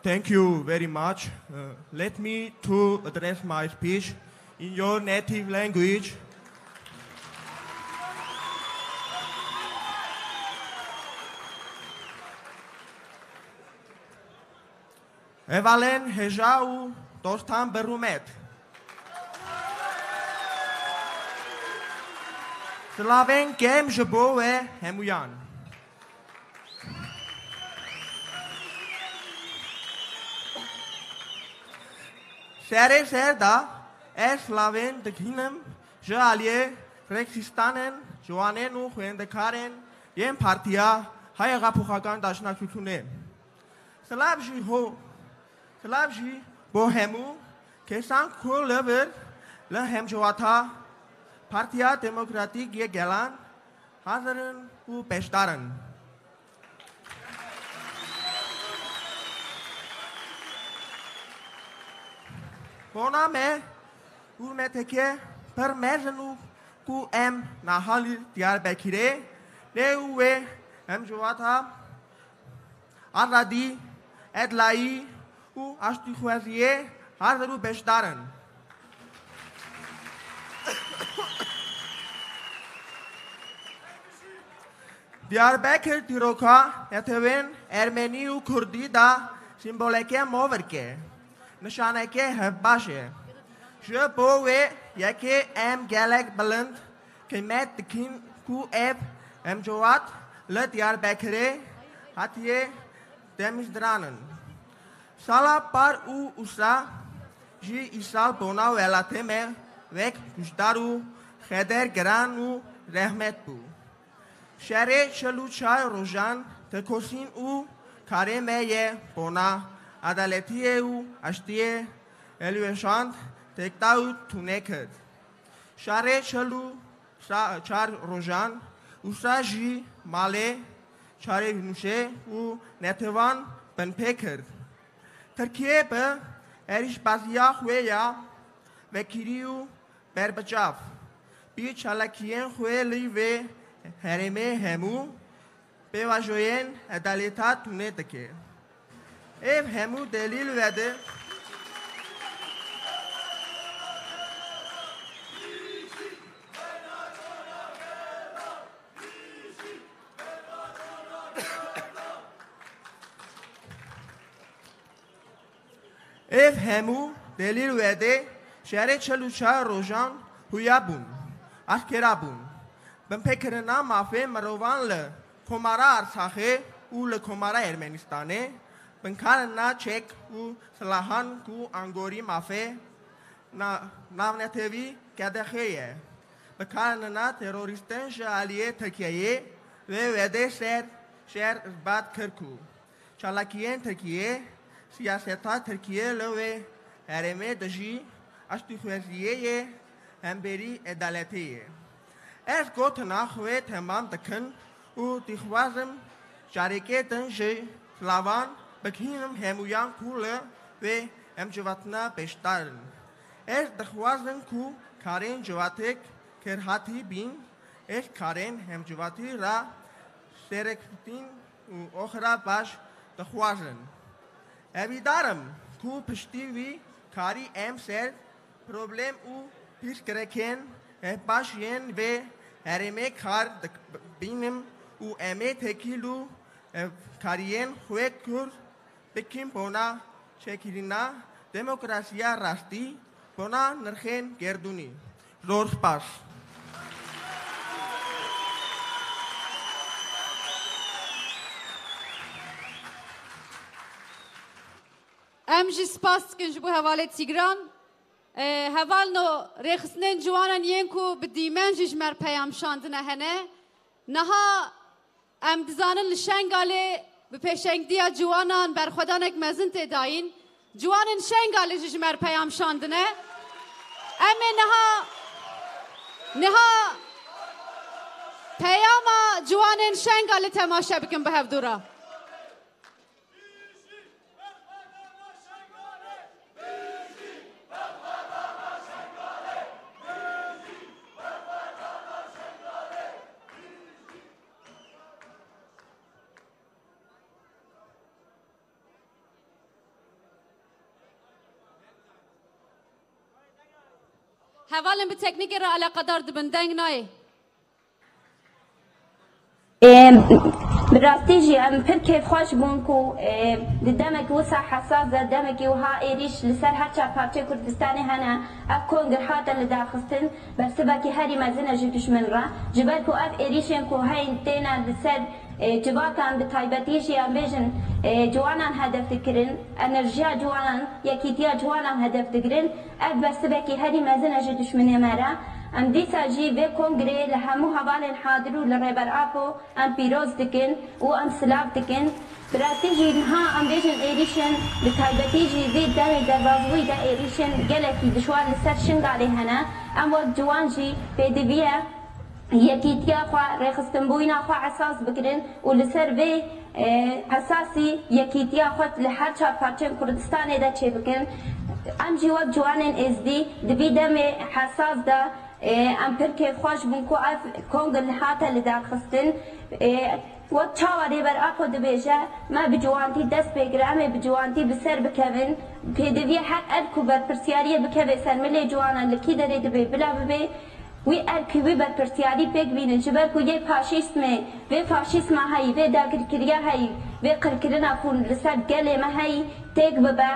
Thank you very much. Let me to address my speech in your native language. Evalen hejau dostan berumet. Slaven kem jebo ve hemuyan. Şehre şehirde Slaven dikinem jaliye Reksistanen Joanenu Huendekaren Yem partiya Hayaga Puhagan Dashnakutunen. Slavji Bohemu Kesan Kulever La Hemjoata Partiya Demokratik Ye Gelan Hazaren U Pestaren. Bona me urmeteke permezenu ku em nahali Diyarbakır'e ne ve hem jovata aradi edlai u aştihwaziye hazaru beşdaren. Diyarbakır Tiroka Netevin Ermeni u Kurdi da simboleke moverke. Nişaneke hebbaşe. Şu bu ve yeki em gelek balند kıymet dikin ku ev em joat le Diyarbakır'e hatiye demişdiranın. Sala par u usa ji isal bona velate me vek kuşdaru kheder gran u rahmet bu. Şere şeluçay rojan tekosin u kare me ye bona adaletiye u aştiye elveşant tektaut tuneked. Şare şelu çar rojan usa ji male çare nuşe u netevan ben pekerd. Türkiye be eriş bazıya huya ve kiriu berbacav. Bir çalakiyen huyeli ve hereme hemu bevajoyen adaleta tuneteke. Ev hemu delil vede ev hemu delil vede şere çeluşa rojan huyabun askerabun ben pekrena mafe marovanle komara arsahe u le komara Ermenistane ben karna çek u salahan ku angori mafe na navnetevi kadeheye ben karna teröristen şaliye Türkiye ve vede şer bat kırku çalakiyen Türkiye siyaseta Türkiye ve hereme daji aştihveziyeye hemberi edaletiye. Ez gotna hue tamam dakın u dihvazım şariketin şey slavan bekinim hemuyan kule ve emcivatna beştarın. Ez dihvazım ku karen civatek kerhati bin ez karen hemcivati ra serektin u ohra baş dihvazın. Evidarım ku piştivi kari emser problem u piskreken başyen ve hereme kar benim u eme tekilu kariyen huekur bekim bona çekilina demokrasiya rasti bona nırhen gerduni. Zor spas. ام جی سپاس کن جبو حواله تیگران حوال نو رخصنن جوانان ینکو بدیمن جمر پیام شاندنه هنه نها ام دزانن لشنگاله به پیشنگدیا جوانان برخودانک مزن تداین جوانن شنگاله جمر پیام شاندنه ام نها پیام جوانن شنگاله تماشا بکن به هفدورا حوالن به تکنیک را علاقه دار دبندنگ نای براستی جی ام پر کیف خوش بون کو دمک وسع حساس دمک وها ایریش لسر هر چه پارچه کردستانی هنه اف کنگر هاتا لداخستن برسبکی هری مزنه جی دشمن را جبال کو اف ایریشن کو هاین تینا لسر جباکان بتایبتی جی ام بیجن جوانان هدف تکرن انرژیا جوانان یکیتیا جوانان هدف تکرن اف برسبکی هری مزنه جی دشمنی مرا ام دیسا جی به کنگره لهمو حوالن حاضرو لرهبر آفو ام پیروز دکن و ام سلاف دکن براستی جی نها ام بیجن ایریشن بتایبتی جی زید دمی دروازوی دا ایریشن گلکی دشوار لسر شنگالی هنه ام وقت جوان جی پیدویه یکیتیا خواه رخستن بوینا خواه اساس بکرن و لسر به اساسی یکیتیا خود لحر چا پارچه کردستان دا چه بکن ام جی وقت جوانن ازدی دبی دم حساس دا ام پر کیف خوش بون کو اف کنگل لحاتا لداخستن وقت چاواری بر اخو دبیجه ما بجوانتی دست بگیره اما بجوانتی بسر بکوین پیدوی حق ادکو بر پرسیاری بکوی سرملی جوانا لکی داری دبی بلا ببی وی ارکی وی برپرسیاری پک بینن جبر کو یه فاشیسمه و فاشیسم هایی و داگرکریا هایی و قرکرنا کون لسر گله ما هایی تک ببا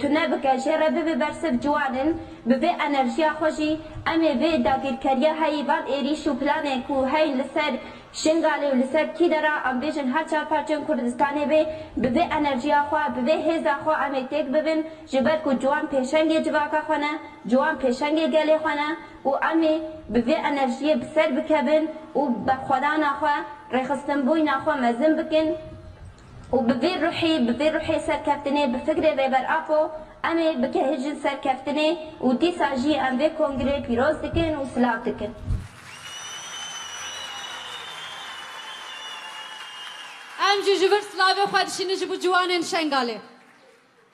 تونه بکه جره ببه برسب جوانن ببه انرژیا خوشی اما به داگرکریا هایی وان ایریش و پلانه کو هایی لسر شنگاله و لسر کی داره ام بیشن هر چهار پارچن کردستانه به انرژیا خواه به هزا خواه اما تک ببین جبر کو جوان پیشنگی جواکا خونه جوان پیشنگی گله خونه و امی به انرژی بسر بکبن و به خدا نخواه رخصتن بوی نخواه مزن بکن و به روحی سرکفتنه به فکر ریبر آفو امی بکه هجن سرکفتنه و دی ساجی ام به کنگره پیروز دکن و سلاف دکن ام جوجور سلاوی خودشینه جبو جوانن شنگاله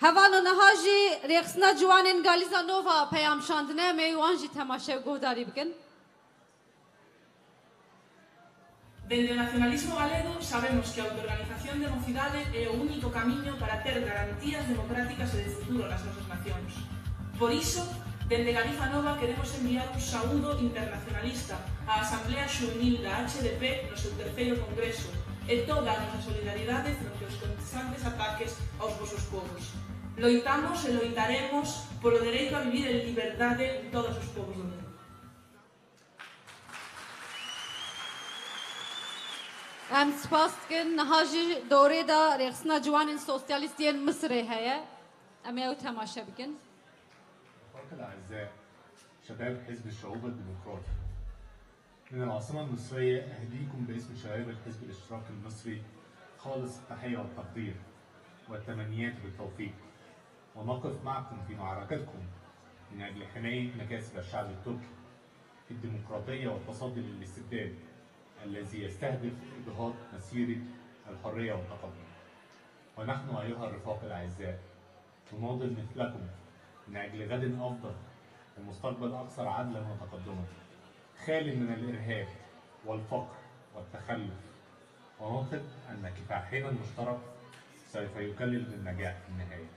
هوانو نهاجی ریخسنا جوانن گالیزا نووا پیام شاندنه میوانجی تماشه گوداری بکن. Desde o nacionalismo galego sabemos que a autoorganización de mocidade é o único camiño para ter garantías democráticas e de futuro nas nosas nacións. Por iso, dende Galiza Nova queremos enviar un saúdo internacionalista á Asamblea Xuvenil da HDP no seu terceiro congreso e toda a nosa solidaridade fronte aos constantes ataques aos vosos povos. Loitamos e loitaremos polo dereito a vivir en liberdade en todos os povos do mundo. ام سپاس کن نهاجی دوره دا ریخسنا جوانن سوسیالیستین مصر هيا ام یو تماشا بکن. أخواتي الأعزاء شباب حزب الشعوب الديمقراطي من العاصمة المصرية أهديكم باسم شباب الحزب الاشتراكي المصري خالص التحية والتقدير والتمنيات بالتوفيق ونقف معكم في معركتكم من أجل حماية مكاسب الشعب التركي في الديمقراطية والتصدي للاستبداد الذي يستهدف إجهاض مسيرة الحرية والتقدم. ونحن أيها الرفاق الأعزاء نناضل مثلكم من أجل غد أفضل ومستقبل أكثر عدلا وتقدما خال من الإرهاب والفقر والتخلف ونعتقد أن كفاحنا المشترك سوف يكلل بالنجاح في النهاية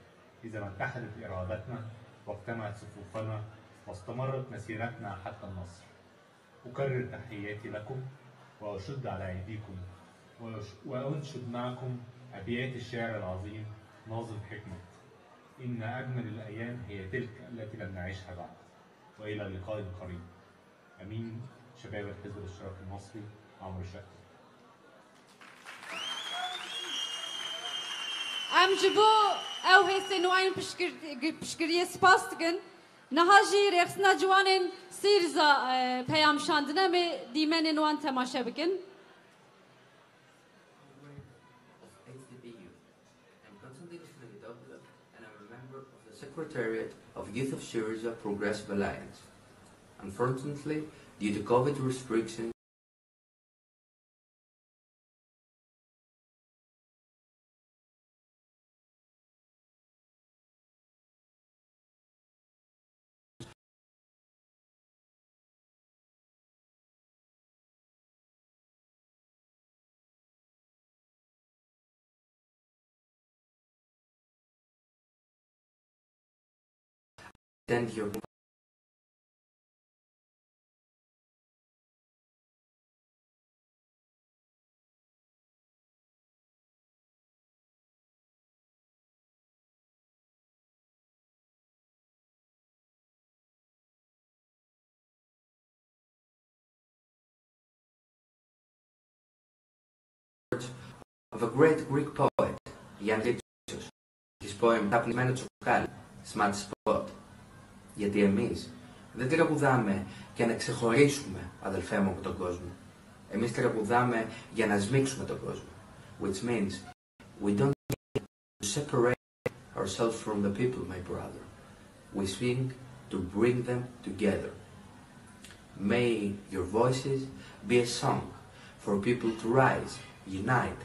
إذا ما اتحدت إرادتنا واجتمعت صفوفنا واستمرت مسيرتنا حتى النصر. أكرر تحياتي لكم وأشد على أيديكم وأنشد معكم أبيات الشاعر العظيم ناظم حكمة: إن أجمل الأيام هي تلك التي لم نعيشها بعد. وإلى لقاء قريب. أمين شباب الحزب الاشتراكي المصري عمرو شاكر. ام جبو او هسه نوعين بشكرية سباستكن نهاجي ريخسنا جوانن سيرزا پیام شاندنه می دیمن نوان تماشا بکن. Secretariat of Youth of Syriza Progressive Alliance. Unfortunately, due to COVID restrictions, attend your of a great Greek poet, Yann Litsos. His poem «Ταπνισμένο τσουκάλι», Smart Spot. Γιατί εμείς δεν τραγουδάμε για να ξεχωρίσουμε, αδελφέ μου, από τον κόσμο. Εμείς τραγουδάμε για να σμίξουμε τον κόσμο. Which means we don't need to separate ourselves from the people, my brother. We sing to bring them together. May your voices be a song for people to rise, unite,